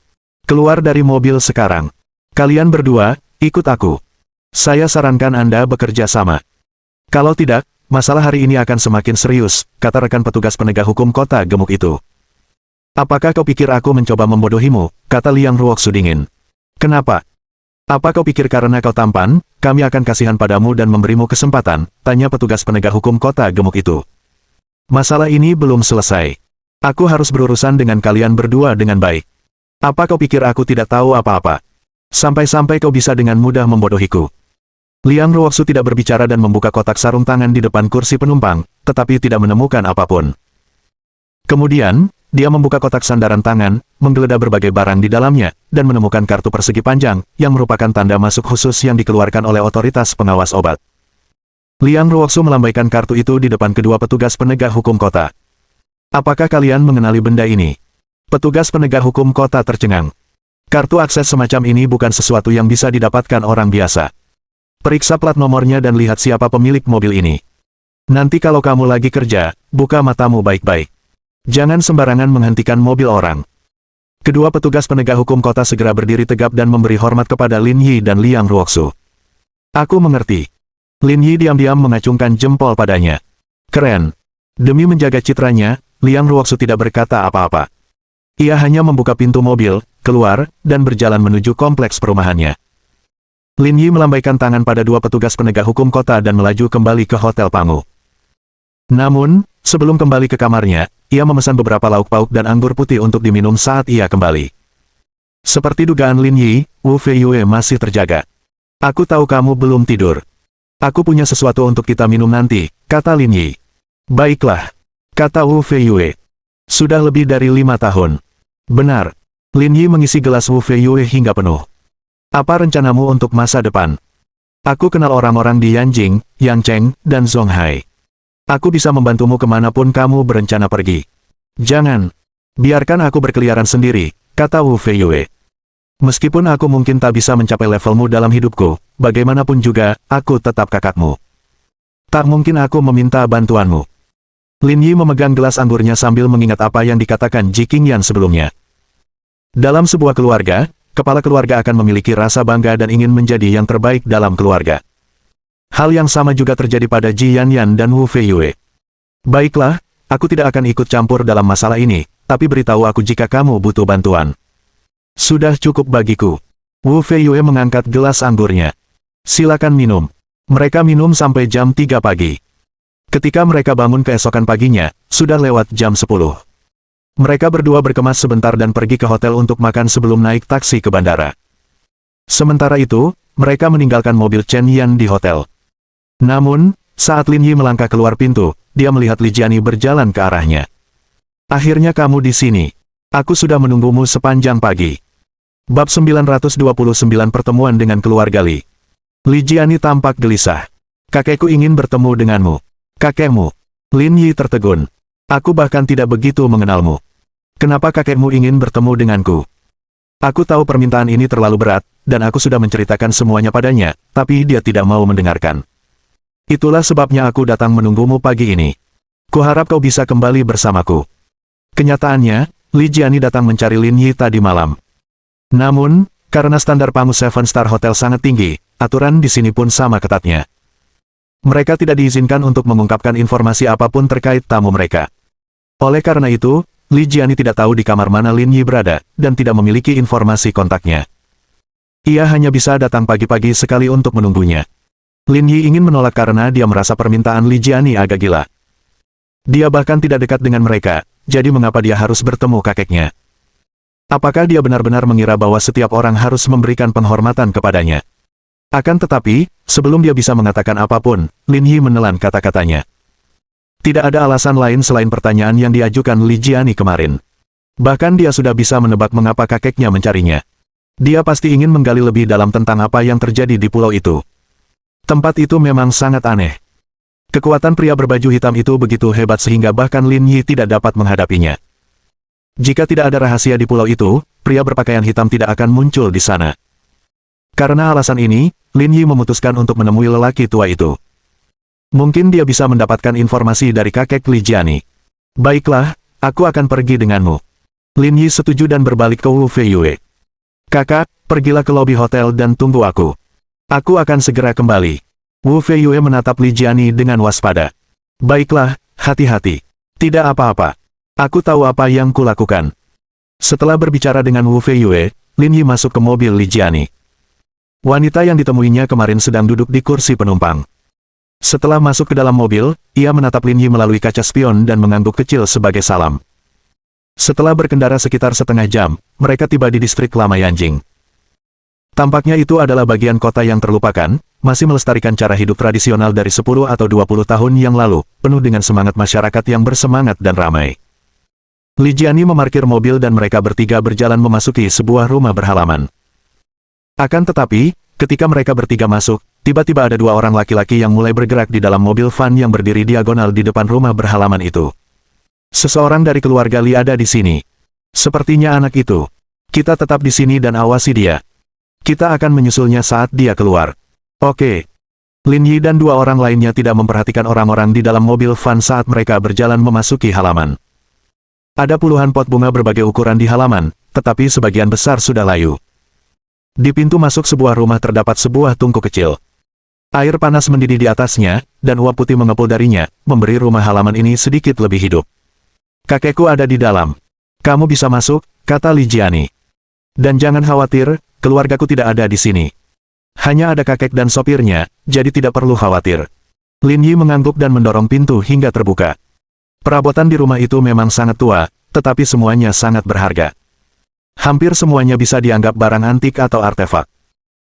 Keluar dari mobil sekarang. Kalian berdua, ikut aku. Saya sarankan Anda bekerja sama. Kalau tidak, masalah hari ini akan semakin serius, kata rekan petugas penegak hukum kota gemuk itu. Apakah kau pikir aku mencoba membodohimu, kata Liang Ruoxu dingin. Kenapa? Apa kau pikir karena kau tampan, kami akan kasihan padamu dan memberimu kesempatan, tanya petugas penegak hukum kota gemuk itu. Masalah ini belum selesai. Aku harus berurusan dengan kalian berdua dengan baik. Apa kau pikir aku tidak tahu apa-apa? Sampai-sampai kau bisa dengan mudah membodohiku. Liang Ruoxu tidak berbicara dan membuka kotak sarung tangan di depan kursi penumpang, tetapi tidak menemukan apapun. Kemudian, dia membuka kotak sandaran tangan, menggeledah berbagai barang di dalamnya, dan menemukan kartu persegi panjang, yang merupakan tanda masuk khusus yang dikeluarkan oleh otoritas pengawas obat. Liang Ruoxu melambaikan kartu itu di depan kedua petugas penegak hukum kota. Apakah kalian mengenali benda ini? Petugas penegak hukum kota tercengang. Kartu akses semacam ini bukan sesuatu yang bisa didapatkan orang biasa. Periksa plat nomornya dan lihat siapa pemilik mobil ini. Nanti kalau kamu lagi kerja, buka matamu baik-baik. Jangan sembarangan menghentikan mobil orang. Kedua petugas penegak hukum kota segera berdiri tegap dan memberi hormat kepada Lin Yi dan Liang Ruoxu. Aku mengerti. Lin Yi diam-diam mengacungkan jempol padanya. Keren. Demi menjaga citranya, Liang Ruoxu tidak berkata apa-apa. Ia hanya membuka pintu mobil, keluar, dan berjalan menuju kompleks perumahannya. Lin Yi melambaikan tangan pada dua petugas penegak hukum kota dan melaju kembali ke Hotel Pangu. Namun, sebelum kembali ke kamarnya, ia memesan beberapa lauk pauk dan anggur putih untuk diminum saat ia kembali. Seperti dugaan Lin Yi, Wu Feiyue masih terjaga. Aku tahu kamu belum tidur. Aku punya sesuatu untuk kita minum nanti, kata Lin Yi. Baiklah, kata Wu Feiyue. Sudah lebih dari 5 tahun. Benar. Lin Yi mengisi gelas Wu Feiyue hingga penuh. Apa rencanamu untuk masa depan? Aku kenal orang-orang di Yanjing, Yangcheng, dan Zonghai. Aku bisa membantumu kemanapun kamu berencana pergi. Jangan. Biarkan aku berkeliaran sendiri, kata Wu Feiyue. Meskipun aku mungkin tak bisa mencapai levelmu dalam hidupku, bagaimanapun juga, aku tetap kakakmu. Tak mungkin aku meminta bantuanmu. Lin Yi memegang gelas anggurnya sambil mengingat apa yang dikatakan Ji Qingyan sebelumnya. Dalam sebuah keluarga, kepala keluarga akan memiliki rasa bangga dan ingin menjadi yang terbaik dalam keluarga. Hal yang sama juga terjadi pada Ji Yanyan dan Wu Feiyue. Baiklah, aku tidak akan ikut campur dalam masalah ini, tapi beritahu aku jika kamu butuh bantuan. Sudah cukup bagiku. Wu Feiyue mengangkat gelas anggurnya. Silakan minum. Mereka minum sampai jam 3 pagi. Ketika mereka bangun keesokan paginya, sudah lewat jam 10. Mereka berdua berkemas sebentar dan pergi ke hotel untuk makan sebelum naik taksi ke bandara. Sementara itu, mereka meninggalkan mobil Chen Yan di hotel. Namun, saat Lin Yi melangkah keluar pintu, dia melihat Li Jiani berjalan ke arahnya. Akhirnya kamu di sini. Aku sudah menunggumu sepanjang pagi. Bab 929 Pertemuan dengan Keluarga Li. Li Jiani tampak gelisah. Kakekku ingin bertemu denganmu. Kakekmu. Lin Yi tertegun. Aku bahkan tidak begitu mengenalmu. Kenapa kakekmu ingin bertemu denganku? Aku tahu permintaan ini terlalu berat, dan aku sudah menceritakan semuanya padanya, tapi dia tidak mau mendengarkan. Itulah sebabnya aku datang menunggumu pagi ini. Kuharap kau bisa kembali bersamaku. Kenyataannya, Li Jiani datang mencari Lin Yi tadi malam. Namun, karena standar Pangu Seven Star Hotel sangat tinggi, aturan di sini pun sama ketatnya. Mereka tidak diizinkan untuk mengungkapkan informasi apapun terkait tamu mereka. Oleh karena itu, Li Jiani tidak tahu di kamar mana Lin Yi berada, dan tidak memiliki informasi kontaknya. Ia hanya bisa datang pagi-pagi sekali untuk menunggunya. Lin Yi ingin menolak karena dia merasa permintaan Li Jiani agak gila. Dia bahkan tidak dekat dengan mereka, jadi mengapa dia harus bertemu kakeknya? Apakah dia benar-benar mengira bahwa setiap orang harus memberikan penghormatan kepadanya? Akan tetapi, sebelum dia bisa mengatakan apapun, Lin Yi menelan kata-katanya. Tidak ada alasan lain selain pertanyaan yang diajukan Li Jiani kemarin. Bahkan dia sudah bisa menebak mengapa kakeknya mencarinya. Dia pasti ingin menggali lebih dalam tentang apa yang terjadi di pulau itu. Tempat itu memang sangat aneh. Kekuatan pria berbaju hitam itu begitu hebat sehingga bahkan Lin Yi tidak dapat menghadapinya. Jika tidak ada rahasia di pulau itu, pria berpakaian hitam tidak akan muncul di sana. Karena alasan ini, Lin Yi memutuskan untuk menemui lelaki tua itu. Mungkin dia bisa mendapatkan informasi dari kakek Li Jiani. Baiklah, aku akan pergi denganmu. Lin Yi setuju dan berbalik ke Wu Feiyue. Kakak, pergilah ke lobi hotel dan tunggu aku. Aku akan segera kembali. Wu Feiyue menatap Li Jiani dengan waspada. Baiklah, hati-hati. Tidak apa-apa. Aku tahu apa yang kulakukan. Setelah berbicara dengan Wu Feiyue, Lin Yi masuk ke mobil Li Jiani. Wanita yang ditemuinya kemarin sedang duduk di kursi penumpang. Setelah masuk ke dalam mobil, ia menatap Lin Yi melalui kaca spion dan mengangguk kecil sebagai salam. Setelah berkendara sekitar setengah jam, mereka tiba di distrik Lama Yanjing. Tampaknya itu adalah bagian kota yang terlupakan, masih melestarikan cara hidup tradisional dari 10 atau 20 tahun yang lalu, penuh dengan semangat masyarakat yang bersemangat dan ramai. Li Jiani memarkir mobil dan mereka bertiga berjalan memasuki sebuah rumah berhalaman. Akan tetapi, ketika mereka bertiga masuk, tiba-tiba ada dua orang laki-laki yang mulai bergerak di dalam mobil van yang berdiri diagonal di depan rumah berhalaman itu. Seseorang dari keluarga Li ada di sini. Sepertinya anak itu. Kita tetap di sini dan awasi dia. Kita akan menyusulnya saat dia keluar. Oke. Lin Yi dan dua orang lainnya tidak memperhatikan orang-orang di dalam mobil van saat mereka berjalan memasuki halaman. Ada puluhan pot bunga berbagai ukuran di halaman, tetapi sebagian besar sudah layu. Di pintu masuk sebuah rumah terdapat sebuah tungku kecil. Air panas mendidih di atasnya, dan uap putih mengepul darinya, memberi rumah halaman ini sedikit lebih hidup. Kakekku ada di dalam. Kamu bisa masuk, kata Li Jiani. Dan jangan khawatir, keluargaku tidak ada di sini. Hanya ada kakek dan sopirnya, jadi tidak perlu khawatir. Lin Yi mengangguk dan mendorong pintu hingga terbuka. Perabotan di rumah itu memang sangat tua, tetapi semuanya sangat berharga. Hampir semuanya bisa dianggap barang antik atau artefak.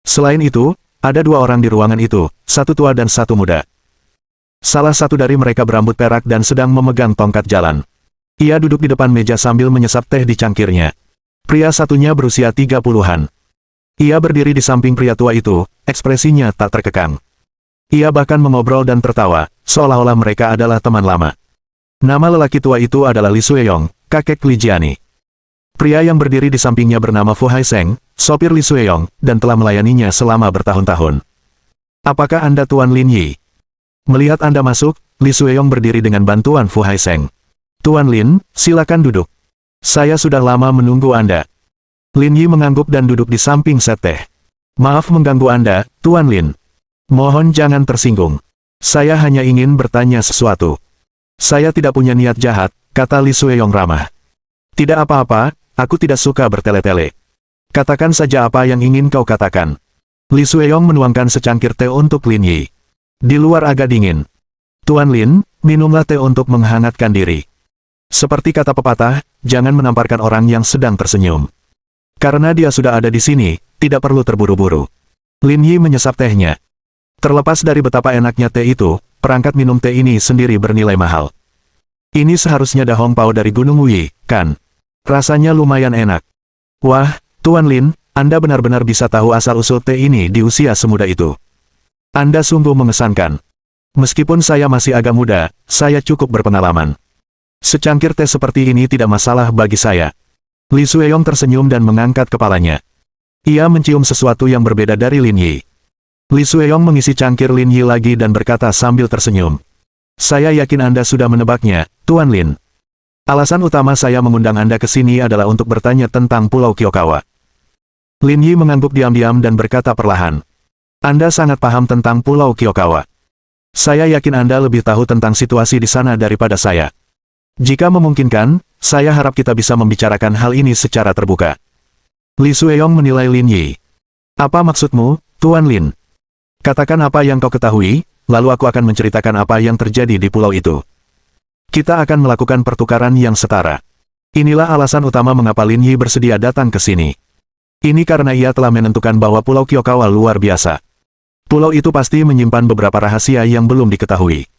Selain itu, ada dua orang di ruangan itu, satu tua dan satu muda. Salah satu dari mereka berambut perak dan sedang memegang tongkat jalan. Ia duduk di depan meja sambil menyesap teh di cangkirnya. Pria satunya berusia 30-an. Ia berdiri di samping pria tua itu, ekspresinya tak terkekang. Ia bahkan mengobrol dan tertawa, seolah-olah mereka adalah teman lama. Nama lelaki tua itu adalah Li Sueyong, kakek Li Jiani. Pria yang berdiri di sampingnya bernama Fu Haiseng, sopir Li Sueyong, dan telah melayaninya selama bertahun-tahun. Apakah Anda Tuan Lin Yi? Melihat Anda masuk, Li Sueyong berdiri dengan bantuan Fu Haiseng. Tuan Lin, silakan duduk. Saya sudah lama menunggu Anda. Lin Yi mengangguk dan duduk di samping set teh. Maaf mengganggu Anda, Tuan Lin. Mohon jangan tersinggung. Saya hanya ingin bertanya sesuatu. Saya tidak punya niat jahat, kata Li Sueyong ramah. Tidak apa-apa, aku tidak suka bertele-tele. Katakan saja apa yang ingin kau katakan. Li Sueyong menuangkan secangkir teh untuk Lin Yi. Di luar agak dingin. Tuan Lin, minumlah teh untuk menghangatkan diri. Seperti kata pepatah, jangan menamparkan orang yang sedang tersenyum. Karena dia sudah ada di sini, tidak perlu terburu-buru. Lin Yi menyesap tehnya. Terlepas dari betapa enaknya teh itu, perangkat minum teh ini sendiri bernilai mahal. Ini seharusnya dah Hongpao dari Gunung Wuyi, kan? Rasanya lumayan enak. Wah, Tuan Lin, Anda benar-benar bisa tahu asal-usul teh ini di usia semuda itu. Anda sungguh mengesankan. Meskipun saya masih agak muda, saya cukup berpengalaman. Secangkir teh seperti ini tidak masalah bagi saya. Li Sueyong tersenyum dan mengangkat kepalanya. Ia mencium sesuatu yang berbeda dari Lin Yi. Li Sueyong mengisi cangkir Lin Yi lagi dan berkata sambil tersenyum. Saya yakin Anda sudah menebaknya, Tuan Lin. Alasan utama saya mengundang Anda ke sini adalah untuk bertanya tentang Pulau Kyokawa. Lin Yi mengangguk diam-diam dan berkata perlahan. Anda sangat paham tentang Pulau Kyokawa. Saya yakin Anda lebih tahu tentang situasi di sana daripada saya. Jika memungkinkan, saya harap kita bisa membicarakan hal ini secara terbuka. Li Sueyong menilai Lin Yi. Apa maksudmu, Tuan Lin? Katakan apa yang kau ketahui, lalu aku akan menceritakan apa yang terjadi di pulau itu. Kita akan melakukan pertukaran yang setara. Inilah alasan utama mengapa Lin Yi bersedia datang ke sini. Ini karena ia telah menentukan bahwa Pulau Kyokawa luar biasa. Pulau itu pasti menyimpan beberapa rahasia yang belum diketahui.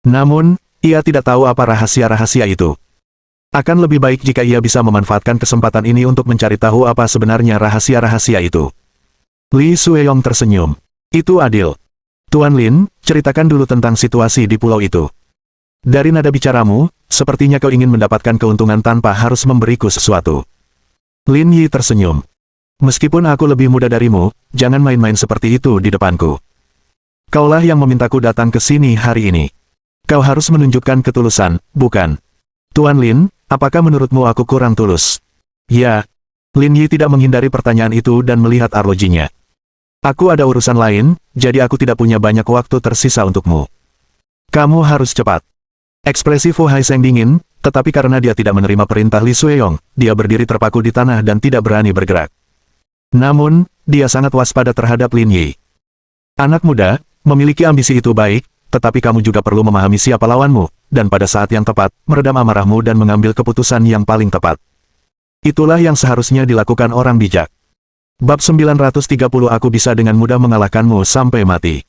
Namun, ia tidak tahu apa rahasia-rahasia itu. Akan lebih baik jika ia bisa memanfaatkan kesempatan ini untuk mencari tahu apa sebenarnya rahasia-rahasia itu. Li Sueyong tersenyum. Itu adil. Tuan Lin, ceritakan dulu tentang situasi di pulau itu. Dari nada bicaramu, sepertinya kau ingin mendapatkan keuntungan tanpa harus memberiku sesuatu. Lin Yi tersenyum. Meskipun aku lebih muda darimu, jangan main-main seperti itu di depanku. Kaulah yang memintaku datang ke sini hari ini. Kau harus menunjukkan ketulusan, bukan? Tuan Lin, apakah menurutmu aku kurang tulus? Ya. Lin Yi tidak menghindari pertanyaan itu dan melihat arlojinya. Aku ada urusan lain, jadi aku tidak punya banyak waktu tersisa untukmu. Kamu harus cepat. Ekspresi Fu Haiseng dingin, tetapi karena dia tidak menerima perintah Li Sueyong, dia berdiri terpaku di tanah dan tidak berani bergerak. Namun, dia sangat waspada terhadap Lin Yi. Anak muda, memiliki ambisi itu baik, tetapi kamu juga perlu memahami siapa lawanmu, dan pada saat yang tepat, meredam amarahmu dan mengambil keputusan yang paling tepat. Itulah yang seharusnya dilakukan orang bijak. Bab 930 Aku bisa dengan mudah mengalahkanmu sampai mati.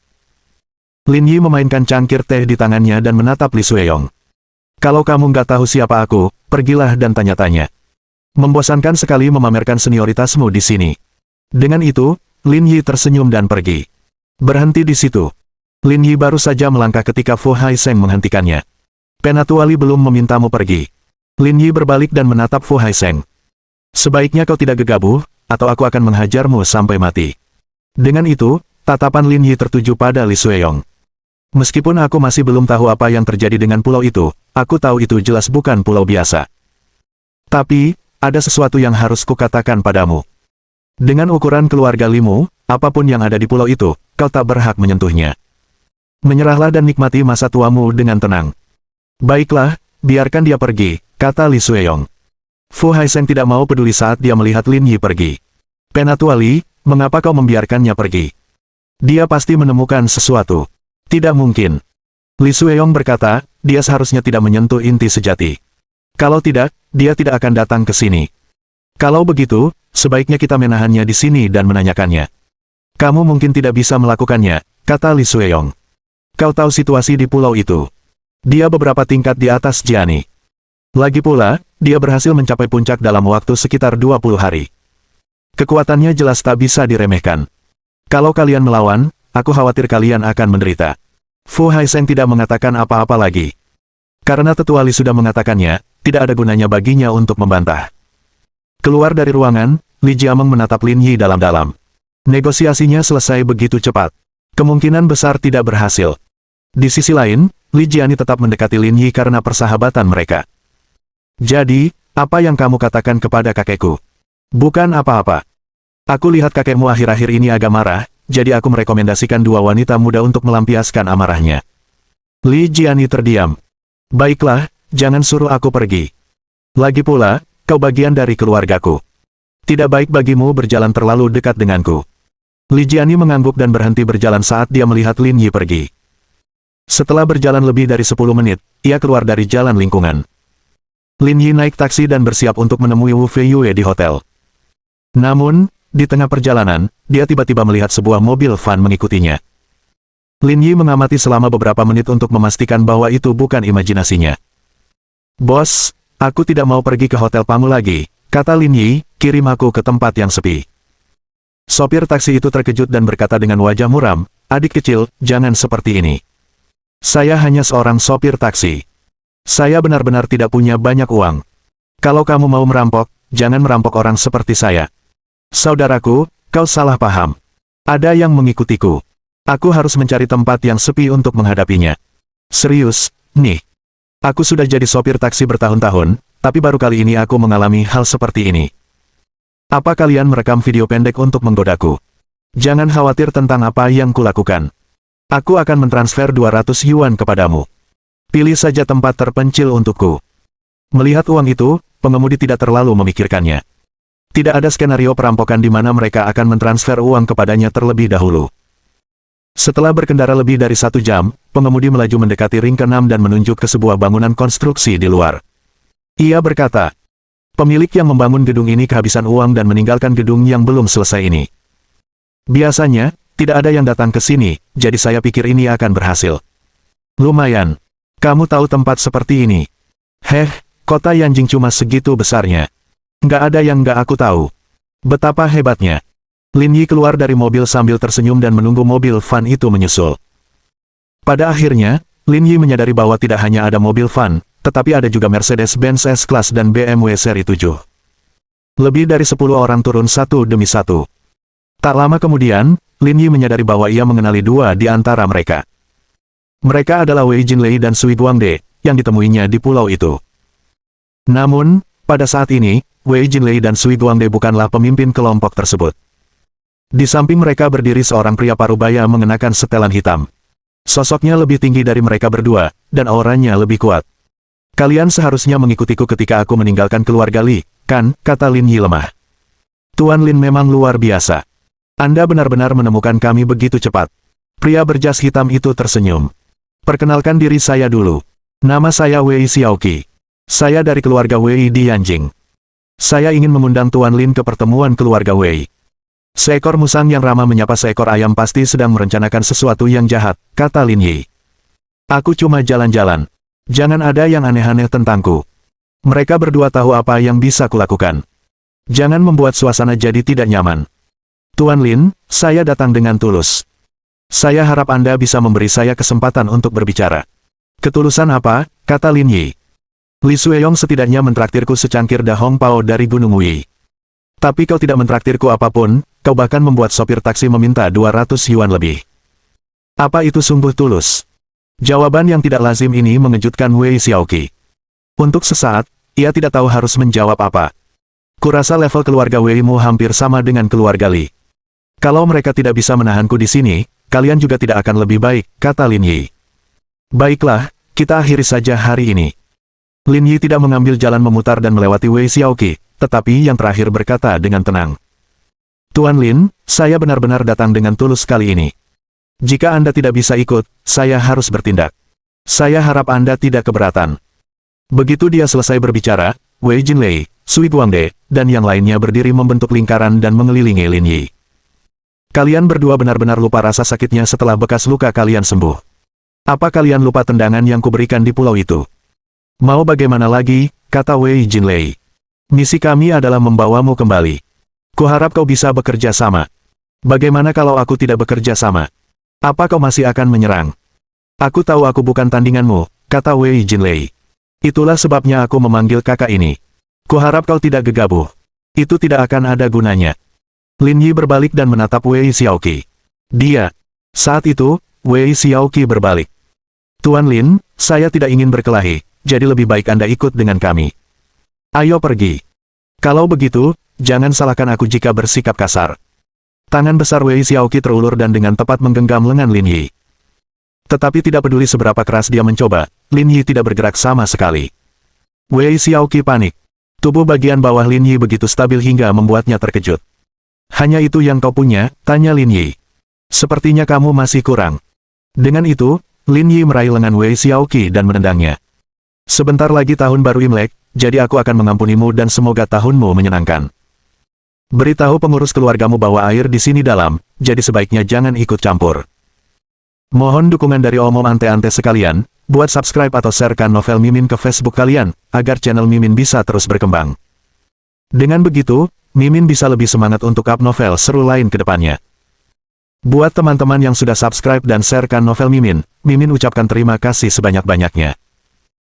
Lin Yi memainkan cangkir teh di tangannya dan menatap Li Sueyong. Kalau kamu nggak tahu siapa aku, pergilah dan tanya-tanya. Membosankan sekali memamerkan senioritasmu di sini. Dengan itu, Lin Yi tersenyum dan pergi. Berhenti di situ. Lin Yi baru saja melangkah ketika Fu Haisheng menghentikannya. Penatuali belum memintamu pergi. Lin Yi berbalik dan menatap Fu Haisheng. Sebaiknya kau tidak gegabah, atau aku akan menghajarmu sampai mati. Dengan itu, tatapan Lin Yi tertuju pada Li Xueyong. Meskipun aku masih belum tahu apa yang terjadi dengan pulau itu, aku tahu itu jelas bukan pulau biasa. Tapi, ada sesuatu yang harus kukatakan padamu. Dengan ukuran keluarga Limu, apapun yang ada di pulau itu, kau tak berhak menyentuhnya. Menyerahlah dan nikmati masa tuamu dengan tenang. Baiklah, biarkan dia pergi, kata Li Xueyong. Fu Haisheng tidak mau peduli saat dia melihat Lin Yi pergi. Penatuali, mengapa kau membiarkannya pergi? Dia pasti menemukan sesuatu. Tidak mungkin. Li Xueyong berkata, dia seharusnya tidak menyentuh inti sejati. Kalau tidak, dia tidak akan datang ke sini. Kalau begitu, sebaiknya kita menahannya di sini dan menanyakannya. Kamu mungkin tidak bisa melakukannya, kata Li Xueyong. Kau tahu situasi di pulau itu. Dia beberapa tingkat di atas Jiani. Lagi pula, dia berhasil mencapai puncak dalam waktu sekitar 20 hari. Kekuatannya jelas tak bisa diremehkan. Kalau kalian melawan, aku khawatir kalian akan menderita. Fu Haisheng tidak mengatakan apa-apa lagi. Karena Tetua Li sudah mengatakannya, tidak ada gunanya baginya untuk membantah. Keluar dari ruangan, Li Jiameng menatap Lin Yi dalam-dalam. Negosiasinya selesai begitu cepat. Kemungkinan besar tidak berhasil. Di sisi lain, Li Jiani tetap mendekati Lin Yi karena persahabatan mereka. Jadi, apa yang kamu katakan kepada kakekku? Bukan apa-apa. Aku lihat kakekmu akhir-akhir ini agak marah, jadi aku merekomendasikan dua wanita muda untuk melampiaskan amarahnya. Li Jiani terdiam. Baiklah, jangan suruh aku pergi. Lagi pula, kau bagian dari keluargaku. Tidak baik bagimu berjalan terlalu dekat denganku. Li Jiani mengangguk dan berhenti berjalan saat dia melihat Lin Yi pergi. Setelah berjalan lebih dari 10 menit, ia keluar dari jalan lingkungan. Lin Yi naik taksi dan bersiap untuk menemui Wu Feiyue di hotel. Namun, di tengah perjalanan, dia tiba-tiba melihat sebuah mobil van mengikutinya. Lin Yi mengamati selama beberapa menit untuk memastikan bahwa itu bukan imajinasinya. Bos, aku tidak mau pergi ke hotel kamu lagi, kata Lin Yi, kirim aku ke tempat yang sepi. Sopir taksi itu terkejut dan berkata dengan wajah muram, adik kecil, jangan seperti ini. Saya hanya seorang sopir taksi. Saya benar-benar tidak punya banyak uang. Kalau kamu mau merampok, jangan merampok orang seperti saya. Saudaraku, kau salah paham. Ada yang mengikutiku. Aku harus mencari tempat yang sepi untuk menghadapinya. Serius, nih. Aku sudah jadi sopir taksi bertahun-tahun, tapi baru kali ini aku mengalami hal seperti ini. Apa kalian merekam video pendek untuk menggodaku? Jangan khawatir tentang apa yang kulakukan. Aku akan mentransfer 200 yuan kepadamu. Pilih saja tempat terpencil untukku. Melihat uang itu, pengemudi tidak terlalu memikirkannya. Tidak ada skenario perampokan di mana mereka akan mentransfer uang kepadanya terlebih dahulu. Setelah berkendara lebih dari 1 jam, pengemudi melaju mendekati ring ke-6 dan menunjuk ke sebuah bangunan konstruksi di luar. Ia berkata, pemilik yang membangun gedung ini kehabisan uang dan meninggalkan gedung yang belum selesai ini. Biasanya, tidak ada yang datang ke sini, jadi saya pikir ini akan berhasil. Lumayan. Kamu tahu tempat seperti ini? Heh, kota Yanjing cuma segitu besarnya. Nggak ada yang nggak aku tahu. Betapa hebatnya. Lin Yi keluar dari mobil sambil tersenyum dan menunggu mobil van itu menyusul. Pada akhirnya, Lin Yi menyadari bahwa tidak hanya ada mobil van, tetapi ada juga Mercedes-Benz S-Class dan BMW seri 7. Lebih dari 10 orang turun satu demi satu. Tak lama kemudian, Lin Yi menyadari bahwa ia mengenali dua di antara mereka. Mereka adalah Wei Jinlei dan Sui Guangde, yang ditemuinya di pulau itu. Namun, pada saat ini, Wei Jinlei dan Sui Guangde bukanlah pemimpin kelompok tersebut. Di samping mereka berdiri seorang pria parubaya mengenakan setelan hitam. Sosoknya lebih tinggi dari mereka berdua, dan auranya lebih kuat. Kalian seharusnya mengikutiku ketika aku meninggalkan keluarga Li, kan, kata Lin Yi lemah. Tuan Lin memang luar biasa. Anda benar-benar menemukan kami begitu cepat. Pria berjas hitam itu tersenyum. Perkenalkan diri saya dulu. Nama saya Wei Xiaoqi. Saya dari keluarga Wei di Yanjing. Saya ingin mengundang Tuan Lin ke pertemuan keluarga Wei. Seekor musang yang ramah menyapa seekor ayam pasti sedang merencanakan sesuatu yang jahat, kata Lin Yi. Aku cuma jalan-jalan. Jangan ada yang aneh-aneh tentangku. Mereka berdua tahu apa yang bisa kulakukan. Jangan membuat suasana jadi tidak nyaman. Tuan Lin, saya datang dengan tulus. Saya harap Anda bisa memberi saya kesempatan untuk berbicara. Ketulusan apa? Kata Lin Yi. Li Sueyong setidaknya mentraktirku secangkir dahong pao dari Gunung Wei. Tapi kau tidak mentraktirku apapun, kau bahkan membuat sopir taksi meminta 200 yuan lebih. Apa itu sungguh tulus? Jawaban yang tidak lazim ini mengejutkan Wei Xiaoqi. Untuk sesaat, ia tidak tahu harus menjawab apa. Kurasa level keluarga Wei Mu hampir sama dengan keluarga Li. Kalau mereka tidak bisa menahanku di sini, kalian juga tidak akan lebih baik, kata Lin Yi. Baiklah, kita akhiri saja hari ini. Lin Yi tidak mengambil jalan memutar dan melewati Wei Xiaoqi, tetapi yang terakhir berkata dengan tenang. Tuan Lin, saya benar-benar datang dengan tulus kali ini. Jika Anda tidak bisa ikut, saya harus bertindak. Saya harap Anda tidak keberatan. Begitu dia selesai berbicara, Wei Jinlei, Sui Guangde, dan yang lainnya berdiri membentuk lingkaran dan mengelilingi Lin Yi. Kalian berdua benar-benar lupa rasa sakitnya setelah bekas luka kalian sembuh. Apa kalian lupa tendangan yang kuberikan di pulau itu? Mau bagaimana lagi, kata Wei Jinlei. Misi kami adalah membawamu kembali. Kuharap kau bisa bekerja sama. Bagaimana kalau aku tidak bekerja sama? Apa kau masih akan menyerang? Aku tahu aku bukan tandinganmu, kata Wei Jinlei. Itulah sebabnya aku memanggil kakak ini. Kuharap kau tidak gegabah. Itu tidak akan ada gunanya. Lin Yi berbalik dan menatap Wei Xiaoqi. Dia. Saat itu, Wei Xiaoqi berbalik. Tuan Lin, saya tidak ingin berkelahi, jadi lebih baik Anda ikut dengan kami. Ayo pergi. Kalau begitu, jangan salahkan aku jika bersikap kasar. Tangan besar Wei Xiaoqi terulur dan dengan tepat menggenggam lengan Lin Yi. Tetapi tidak peduli seberapa keras dia mencoba, Lin Yi tidak bergerak sama sekali. Wei Xiaoqi panik. Tubuh bagian bawah Lin Yi begitu stabil hingga membuatnya terkejut. Hanya itu yang kau punya, tanya Lin Yi. Sepertinya kamu masih kurang. Dengan itu, Lin Yi meraih lengan Wei Xiaoqi dan menendangnya. Sebentar lagi tahun baru Imlek, jadi aku akan mengampunimu dan semoga tahunmu menyenangkan. Beritahu pengurus keluargamu bahwa air di sini dalam, jadi sebaiknya jangan ikut campur. Mohon dukungan dari omom ante-ante sekalian, buat subscribe atau sharekan novel Mimin ke Facebook kalian, agar channel Mimin bisa terus berkembang. Dengan begitu, Mimin bisa lebih semangat untuk up novel seru lain ke depannya. Buat teman-teman yang sudah subscribe dan sharekan novel Mimin, Mimin ucapkan terima kasih sebanyak-banyaknya.